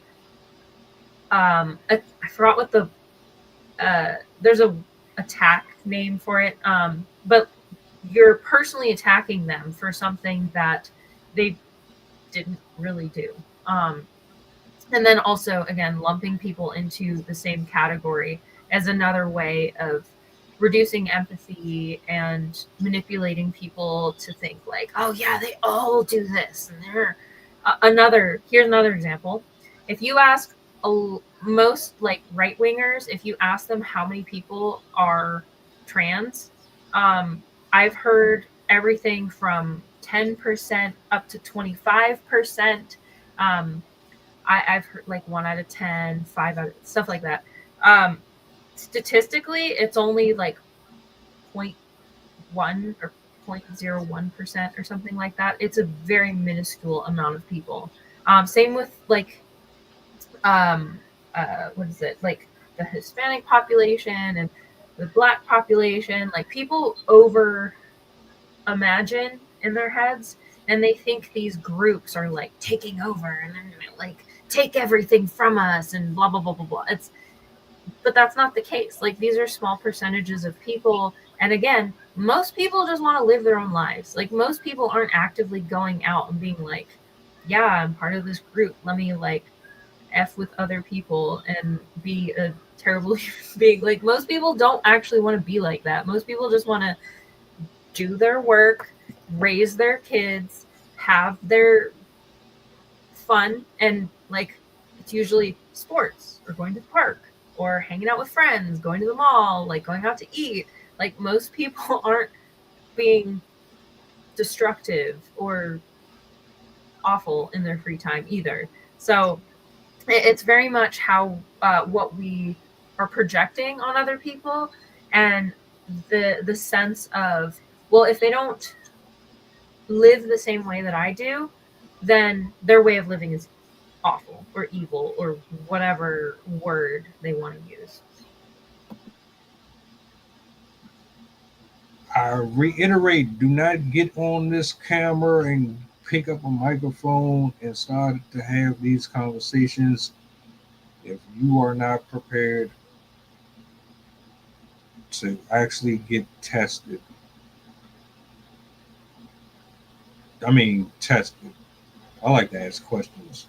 I forgot what there's a attack name for it, but you're personally attacking them for something that they didn't really do. And then also, again, lumping people into the same category as another way of reducing empathy and manipulating people to think like, oh yeah, they all do this, and they're here's another example. If you ask most like right wingers, if you ask them how many people are trans, I've heard everything from 10% up to 25%. I've heard like 1 out of 10, 5 out of stuff like that. Statistically, it's only like 0.1 or 0.01% or something like that. It's a very minuscule amount of people. Same with like, what is it? Like the Hispanic population and the Black population. Like, people over imagine in their heads, and they think these groups are like taking over and they're gonna like take everything from us and blah blah blah blah blah. But that's not the case. Like, these are small percentages of people, and again, most people just want to live their own lives. Like, most people aren't actively going out and being like, yeah, I'm part of this group, let me like f with other people and be a terrible human being. Like, most people don't actually want to be like that. Most people just want to do their work, raise their kids, have their fun, and like, it's usually sports or going to the park or hanging out with friends, going to the mall, like going out to eat. Like, most people aren't being destructive or awful in their free time either. So it's very much how what we are projecting on other people, and the sense of, well, if they don't live the same way that I do, then their way of living is awful or evil or whatever word they want to use. I reiterate, do not get on this camera and pick up a microphone and start to have these conversations if you are not prepared to actually get tested. I mean, tested. I like to ask questions.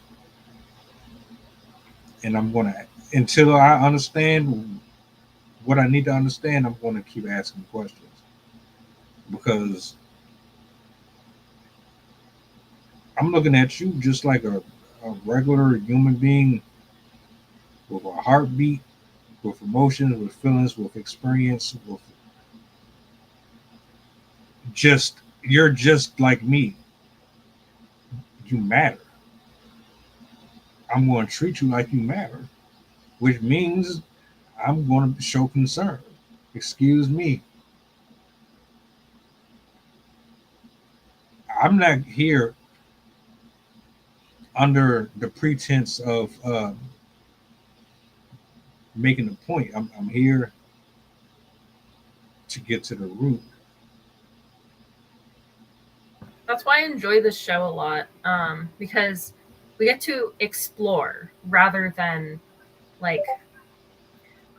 And I'm going to, until I understand what I need to understand, I'm going to keep asking questions. Because I'm looking at you just like a regular human being with a heartbeat, with emotions, with feelings, with experience, with you're just like me. You matter. I'm going to treat you like you matter, which means I'm going to show concern. Excuse me. I'm not here under the pretense of making a point. I'm here to get to the root. That's why I enjoy this show a lot, because we get to explore rather than like,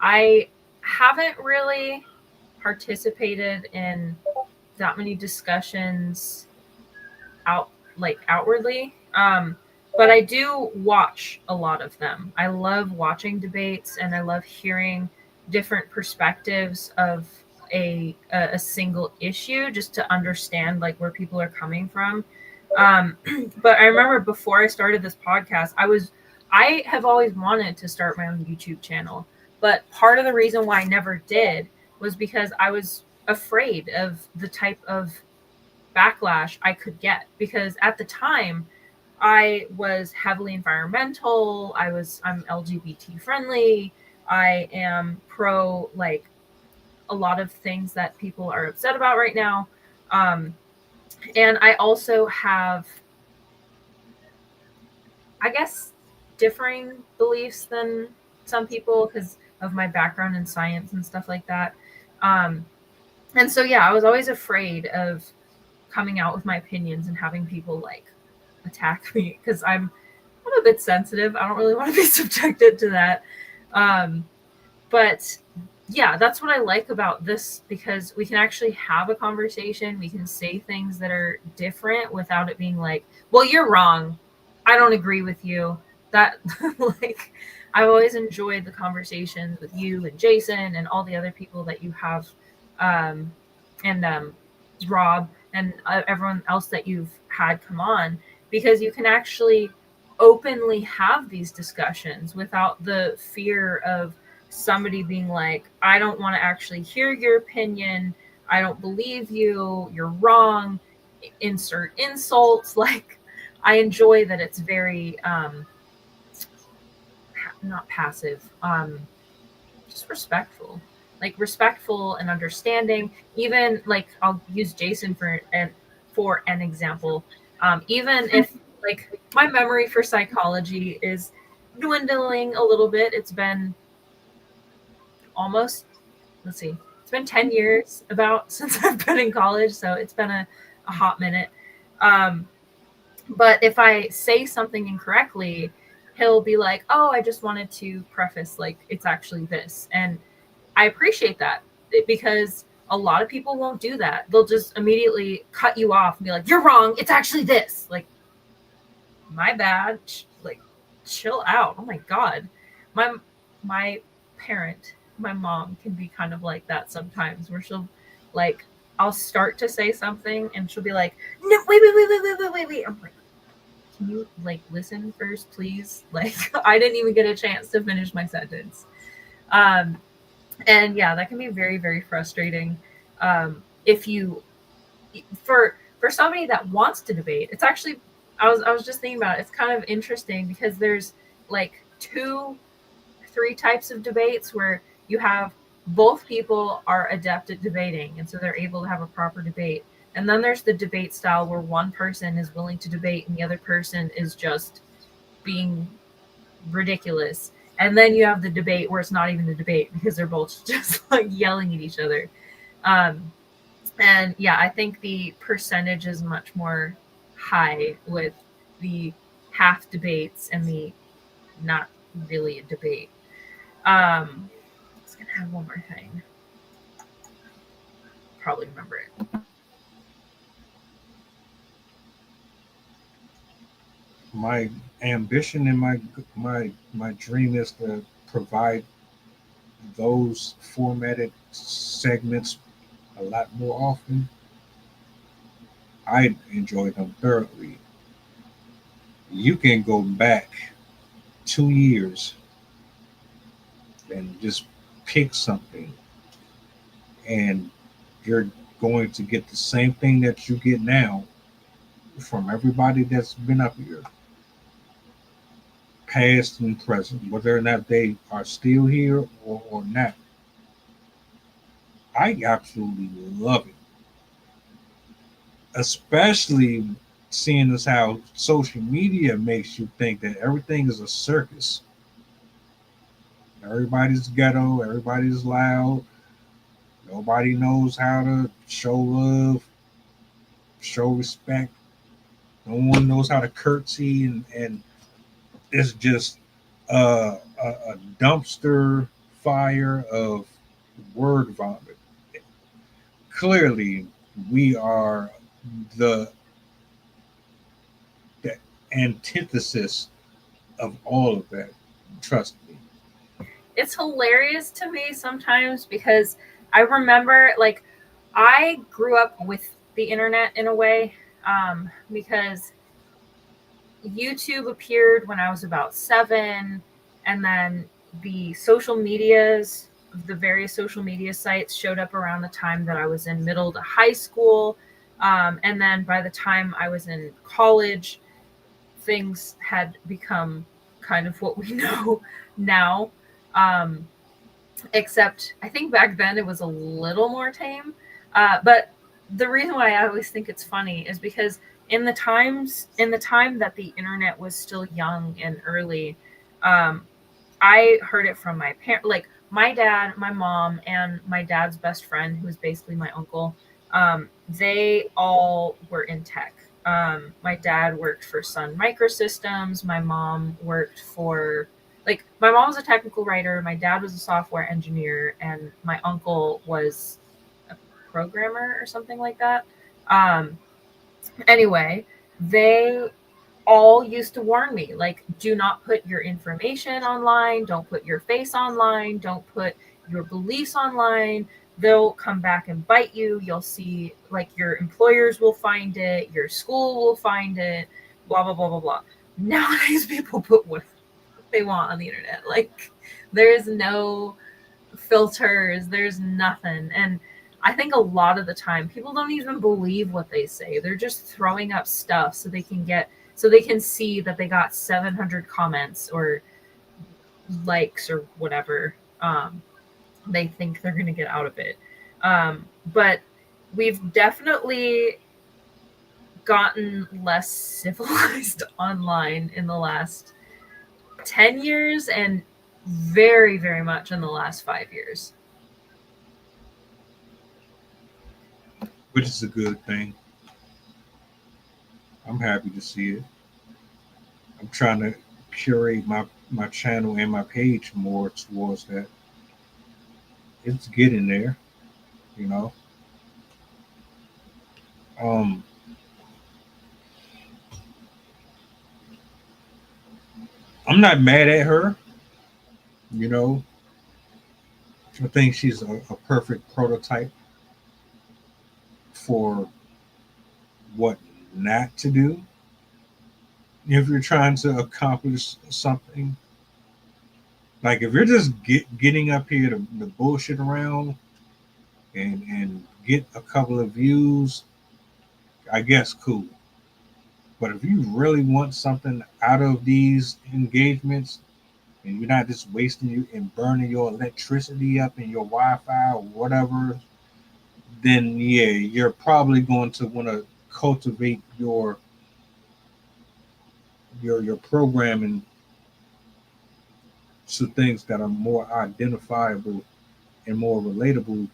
I haven't really participated in that many discussions outwardly, but but I do watch a lot of them. I love watching debates, and I love hearing different perspectives of a single issue, just to understand like where people are coming from. But I remember before I started this podcast, I have always wanted to start my own YouTube channel, but part of the reason why I never did was because I was afraid of the type of backlash I could get, because at the time I was heavily environmental. I'm LGBT friendly. I am pro like a lot of things that people are upset about right now. And I also have, I guess, differing beliefs than some people because of my background in science and stuff like that. And so, yeah, I was always afraid of coming out with my opinions and having people like attack me because I'm a bit sensitive. I don't really want to be subjected to that. But yeah, that's what I like about this, because we can actually have a conversation. We can say things that are different without it being like, well, you're wrong. I don't agree with you. That like, I've always enjoyed the conversations with you and Jason and all the other people that you have, and Rob and everyone else that you've had come on, because you can actually openly have these discussions without the fear of somebody being like, I don't want to actually hear your opinion. I don't believe you. You're wrong. Insert insults. Like, I enjoy that it's very not passive, just respectful. Like respectful and understanding. Even like I'll use Jason for an example. Even if like my memory for psychology is dwindling a little bit. It's been almost, it's been 10 years about since I've been in college, so it's been a hot minute. But if I say something incorrectly, he'll be like, oh, I just wanted to preface like it's actually this. And I appreciate that, because a lot of people won't do that. They'll just immediately cut you off and be like, you're wrong, it's actually this. Like, my bad. Like, chill out. Oh my God. My parent, my mom, can be kind of like that sometimes, where she'll like, I'll start to say something and she'll be like, no, wait. I'm like, can you like listen first, please? Like, I didn't even get a chance to finish my sentence. And yeah, that can be very, very frustrating. If you, for somebody that wants to debate, it's actually, I was just thinking about it. It's kind of interesting because there's like 2-3 types of debates where you have both people are adept at debating, and so they're able to have a proper debate. And then there's the debate style where one person is willing to debate and the other person is just being ridiculous. And then you have the debate where it's not even a debate because they're both just like yelling at each other. And yeah, I think the percentage is much more high with the half debates and the not really a debate. I was gonna have one more thing. Probably remember it. My ambition and my dream is to provide those formatted segments a lot more often. I enjoy them thoroughly. You can go back 2 years and just pick something, and you're going to get the same thing that you get now from everybody that's been up here, past and present, whether or not they are still here or not. I absolutely love it, especially seeing as how social media makes you think that everything is a circus. Everybody's ghetto, everybody's loud, nobody knows how to show love, show respect, no one knows how to curtsy, and it's just a dumpster fire of word vomit. Clearly, we are the antithesis of all of that. Trust me. It's hilarious to me sometimes because I remember, like, I grew up with the internet in a way, because YouTube appeared when I was about 7, and then the social medias, the various social media sites showed up around the time that I was in middle to high school. And then by the time I was in college, things had become kind of what we know now. Except I think back then it was a little more tame. But the reason why I always think it's funny is because in the time that the internet was still young and early, I heard it from my parents, like my dad, my mom, and my dad's best friend, who was basically my uncle. They all were in tech. My dad worked for Sun Microsystems. My mom worked for, like, my mom was a technical writer. My dad was a software engineer, and my uncle was a programmer or something like that. Anyway, they all used to warn me, like, do not put your information online, don't put your face online, don't put your beliefs online. They'll come back and bite you. You'll see, like, your employers will find it, your school will find it, blah blah blah blah blah. Nowadays people put what they want on the internet. Like, there's no filters, there's nothing. And I think a lot of the time people don't even believe what they say. They're just throwing up stuff so they can see that they got 700 comments or likes or whatever they think they're going to get out of it. But we've definitely gotten less civilized online in the last 10 years and very, very much in the last 5 years. Which is a good thing. I'm happy to see it. I'm trying to curate my channel and my page more towards that. It's getting there, you know. I'm not mad at her, you know. I think she's a perfect prototype for what not to do if you're trying to accomplish something. Like, if you're just getting up here to bullshit around and get a couple of views, I guess cool. But if you really want something out of these engagements, and you're not just wasting you and burning your electricity up in your Wi-Fi or whatever, then yeah, you're probably going to want to cultivate your programming to things that are more identifiable and more relatable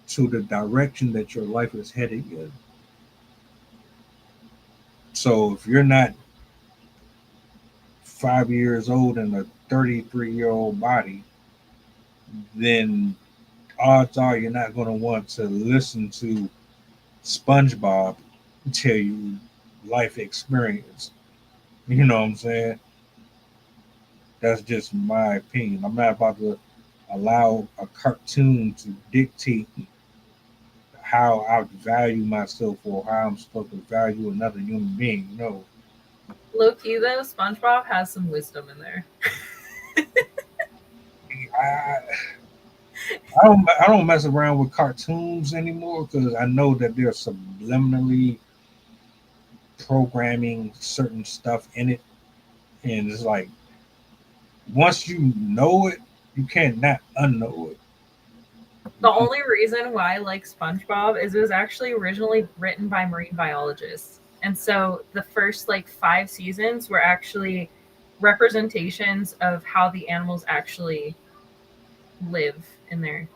to the direction that your life is headed in. So if you're not 5 years old in a 33-year-old body, then odds are you're not going to want to listen to SpongeBob tell you life experience. You know what I'm saying? That's just my opinion. I'm not about to allow a cartoon to dictate how I value myself or how I'm supposed to value another human being. No. Low key though, SpongeBob has some wisdom in there. I don't mess around with cartoons anymore because I know that they're subliminally programming certain stuff in it, and it's like once you know it, you can't not unknow it. The only reason why I like SpongeBob is it was actually originally written by marine biologists. And so the first 5 seasons were actually representations of how the animals actually live in their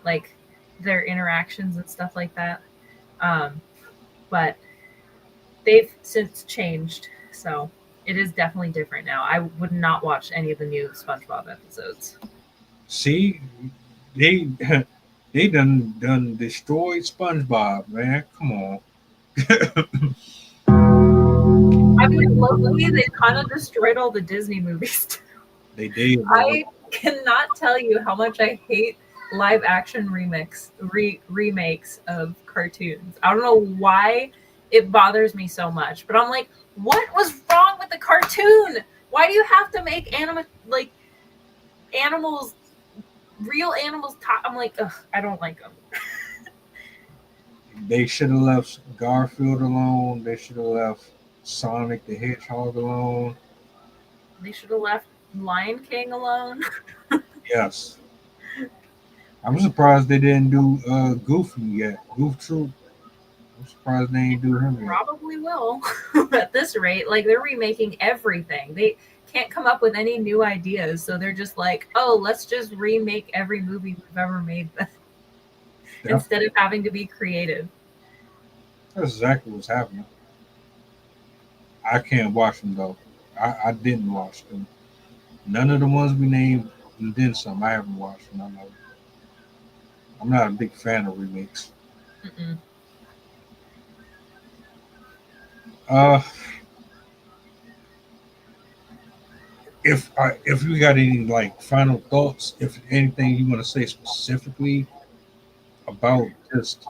interactions and stuff like that. But they've since changed. So it is definitely different now. I would not watch any of the new SpongeBob episodes. See, they done destroyed SpongeBob, man. Come on. I've mean, luckily they kind of destroyed all the Disney movies too. They did. I cannot tell you how much I hate live action remakes of cartoons. I don't know why it bothers me so much, but I'm like, what was wrong with the cartoon? Why do you have to make animals, real animals talk? I'm like, ugh, I don't like them. They should have left Garfield alone. They should have left Sonic the Hedgehog alone. They should have left Lion King alone. Yes. I'm surprised they didn't do Goofy yet. Goof Troop. I'm surprised they ain't do him yet. Probably will at this rate. Like, they're remaking everything. They can't come up with any new ideas, so they're just like, oh, let's just remake every movie we've ever made instead of having to be creative. That's exactly what's happening. I can't watch them though. I didn't watch them. None of the ones we named, and then some. I haven't watched none of them. I'm not a big fan of remakes. Mm-mm. If you got any like final thoughts, if anything you want to say specifically about just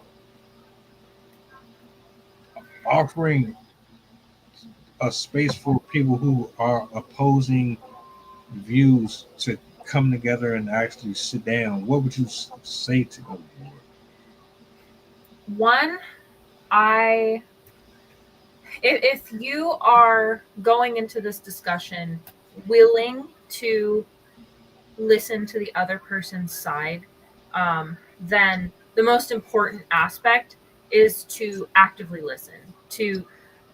offering a space for people who are opposing views to come together and actually sit down, what would you say to them? One, if you are going into this discussion willing to listen to the other person's side, then the most important aspect is to actively listen.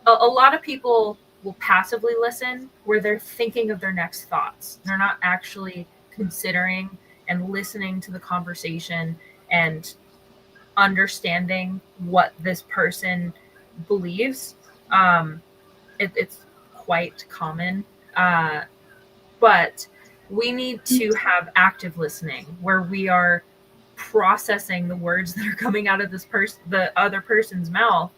A lot of people will passively listen where they're thinking of their next thoughts. They're not actually considering and listening to the conversation and understanding what this person believes. It's quite common. But we need to have active listening where we are processing the words that are coming out of the other person's mouth,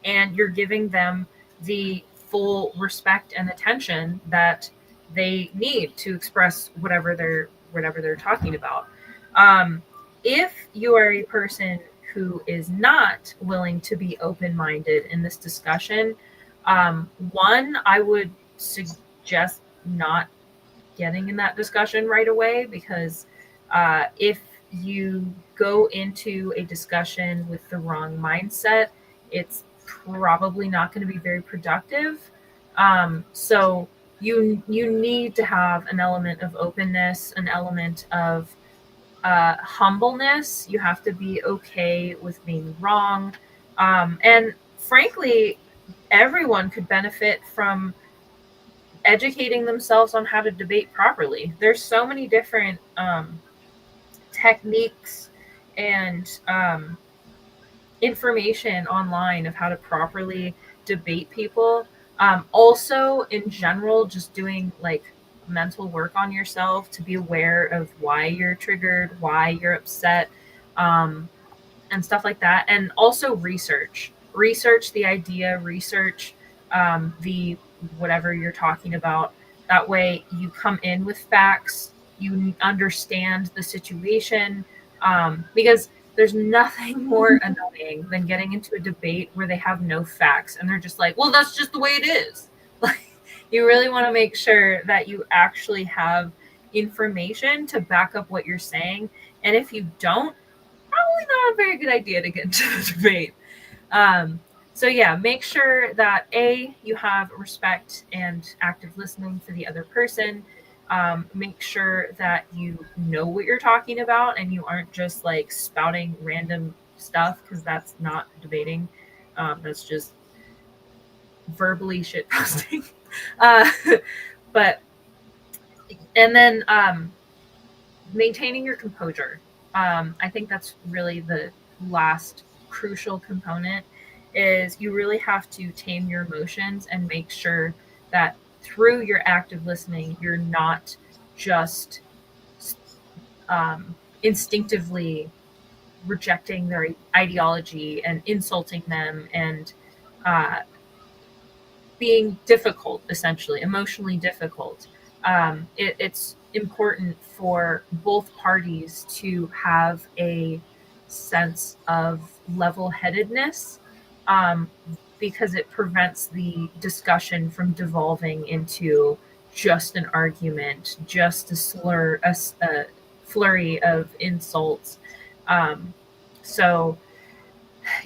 and you're giving them the full respect and attention that they need to express whatever they're talking about. If you are a person who is not willing to be open-minded in this discussion, one, I would suggest not getting in that discussion right away, because if you go into a discussion with the wrong mindset, it's probably not going to be very productive. So you need to have an element of openness, an element of humbleness. You have to be okay with being wrong. And frankly, everyone could benefit from educating themselves on how to debate properly. There's so many different techniques and information online of how to properly debate people. Also, in general, just doing like mental work on yourself to be aware of why you're triggered, why you're upset, and stuff like that. And also research the idea, research the whatever you're talking about. That way you come in with facts, you understand the situation, because there's nothing more annoying than getting into a debate where they have no facts and they're just like, well, that's just the way it is. Like, you really want to make sure that you actually have information to back up what you're saying. And if you don't, probably not a very good idea to get into the debate. So yeah, make sure that you have respect and active listening for the other person. Make sure that you know what you're talking about and you aren't just like spouting random stuff, because that's not debating. That's just verbally shitposting. And then maintaining your composure. I think that's really the last crucial component. Is you really have to tame your emotions and make sure that through your active listening, you're not just instinctively rejecting their ideology and insulting them and being difficult, essentially emotionally difficult, it's important for both parties to have a sense of level-headedness, um, because it prevents the discussion from devolving into just an argument, just a flurry of insults. Um, so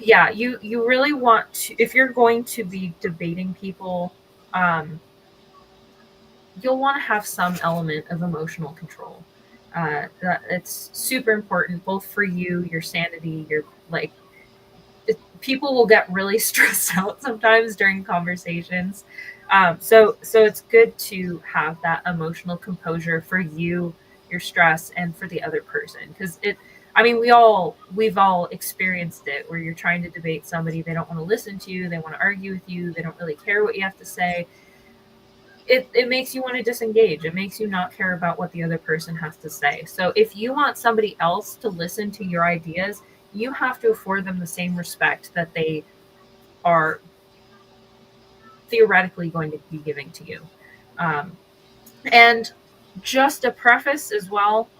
yeah, you really want to, if you're going to be debating people, um, you'll want to have some element of emotional control. It's super important both for you, your sanity, your like. People will get really stressed out sometimes during conversations, so it's good to have that emotional composure for you, your stress, and for the other person, because it. I mean, we've all experienced it where you're trying to debate somebody, they don't want to listen to you, they want to argue with you, they don't really care what you have to say. It makes you want to disengage. It makes you not care about what the other person has to say. So if you want somebody else to listen to your ideas, you have to afford them the same respect that they are theoretically going to be giving to you. Um, and just a preface as well,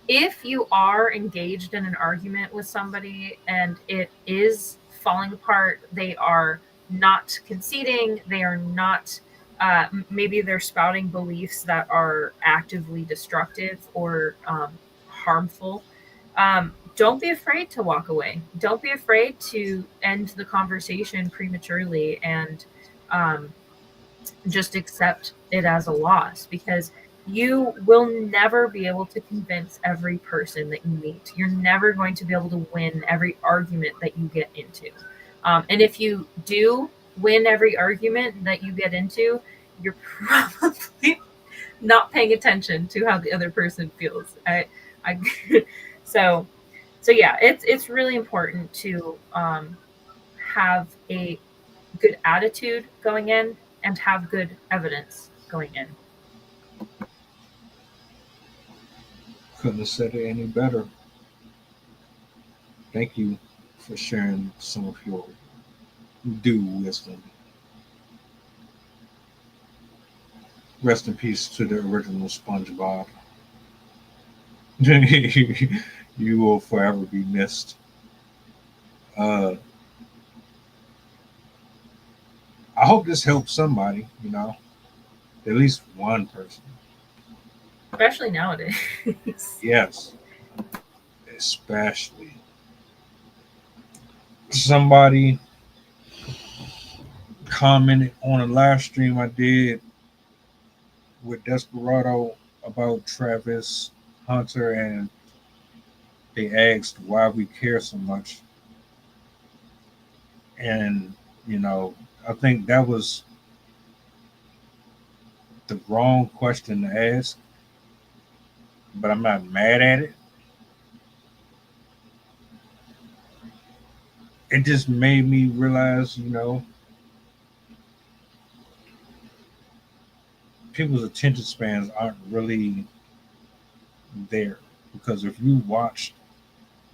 if you are engaged in an argument with somebody and it is falling apart, they are not conceding, they are not, maybe they're spouting beliefs that are actively destructive or harmful, don't be afraid to walk away. Don't be afraid to end the conversation prematurely and um, just accept it as a loss, because you will never be able to convince every person that you meet. You're never going to be able to win every argument that you get into. And if you do win every argument that you get into, you're probably not paying attention to how the other person feels. I so so yeah, it's really important to have a good attitude going in and have good evidence going in. Couldn't have said it any better. Thank you for sharing some of your due wisdom. Rest in peace to the original SpongeBob. You will forever be missed. Uh, I hope this helps somebody, at least one person. Especially nowadays. Yes, especially. Somebody commented on a live stream I did with Desperado about Travis Hunter, and they asked why we care so much. And, I think that was the wrong question to ask, but I'm not mad at it. It just made me realize, people's attention spans aren't really there. Because if you watched,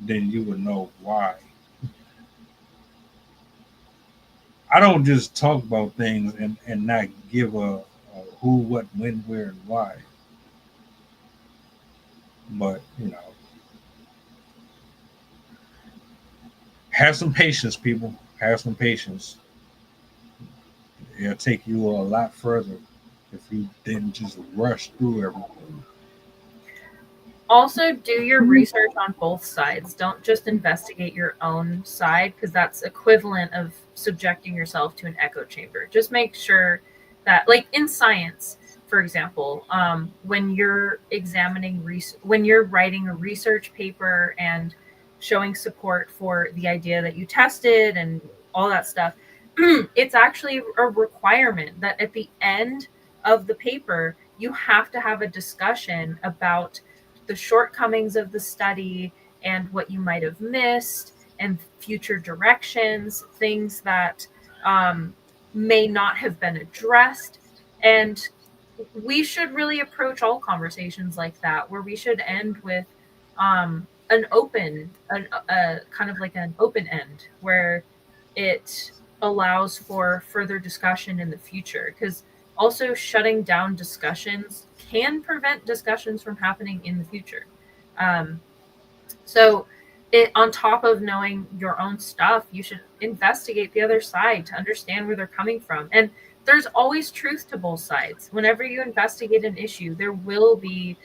then you would know why. I don't just talk about things and not give a who, what, when, where, and why. But, have some patience, people. Have some patience. It'll take you a lot further if you didn't just rush through everything. Also, do your research on both sides. Don't just investigate your own side, because that's equivalent of subjecting yourself to an echo chamber. Just make sure that, like in science, for example, when you're when you're writing a research paper and showing support for the idea that you tested and all that stuff, it's actually a requirement that at the end of the paper, you have to have a discussion about the shortcomings of the study and what you might have missed and future directions, things that may not have been addressed. And we should really approach all conversations like that, where we should end with a kind of like an open end, where it allows for further discussion in the future, because also shutting down discussions can prevent discussions from happening in the future. So on top of knowing your own stuff, you should investigate the other side to understand where they're coming from. And there's always truth to both sides. Whenever you investigate an issue, there will be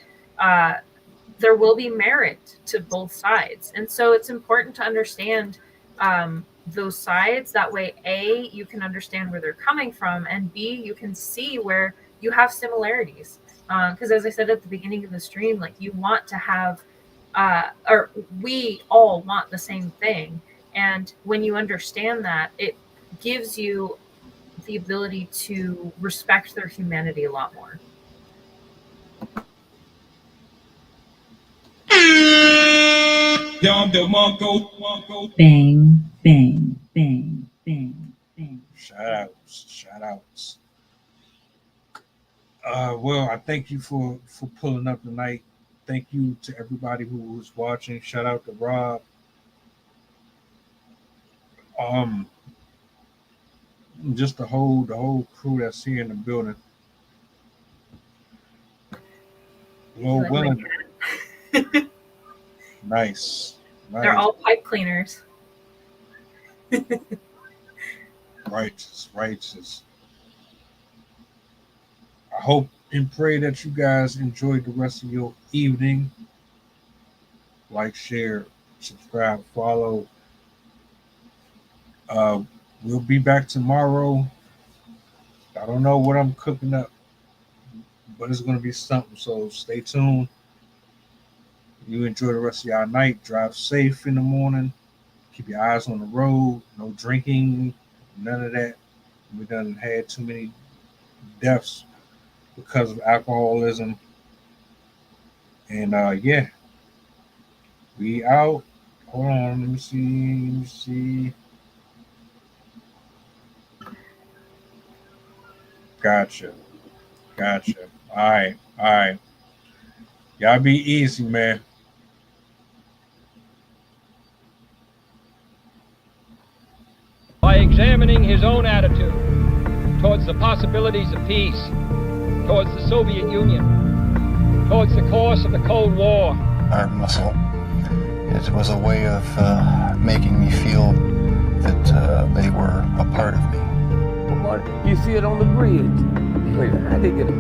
merit to both sides. And so it's important to understand those sides. That way, A, you can understand where they're coming from, and B, you can see where you have similarities. Because as I said at the beginning of the stream, like, you want to have, or we all want the same thing. And when you understand that, it gives you the ability to respect their humanity a lot more. Bang, bang, bang, bang, bang. Shout outs. Well, I thank you for pulling up tonight. Thank you to everybody who was watching. Shout out to Rob. Just the whole crew that's here in the building. Lord willing. Nice. They're all pipe cleaners. Righteous. I hope and pray that you guys enjoyed the rest of your evening. Like, share, subscribe, follow. We'll be back tomorrow. I don't know what I'm cooking up, but it's going to be something, so stay tuned. You enjoy the rest of your night. Drive safe in the morning. Keep your eyes on the road. No drinking, none of that. We done had too many deaths because of alcoholism. And yeah, we out. Hold on, let me see. Gotcha. All right. Y'all be easy, man. By examining his own attitude towards the possibilities of peace, towards the Soviet Union, towards the course of the Cold War. Our muscle. It was a way of making me feel that they were a part of me. You see it on the bridge. Wait, how they get it?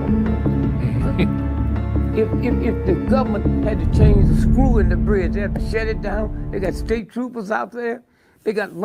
If the government had to change the screw in the bridge, they had to shut it down. They got state troopers out there. They got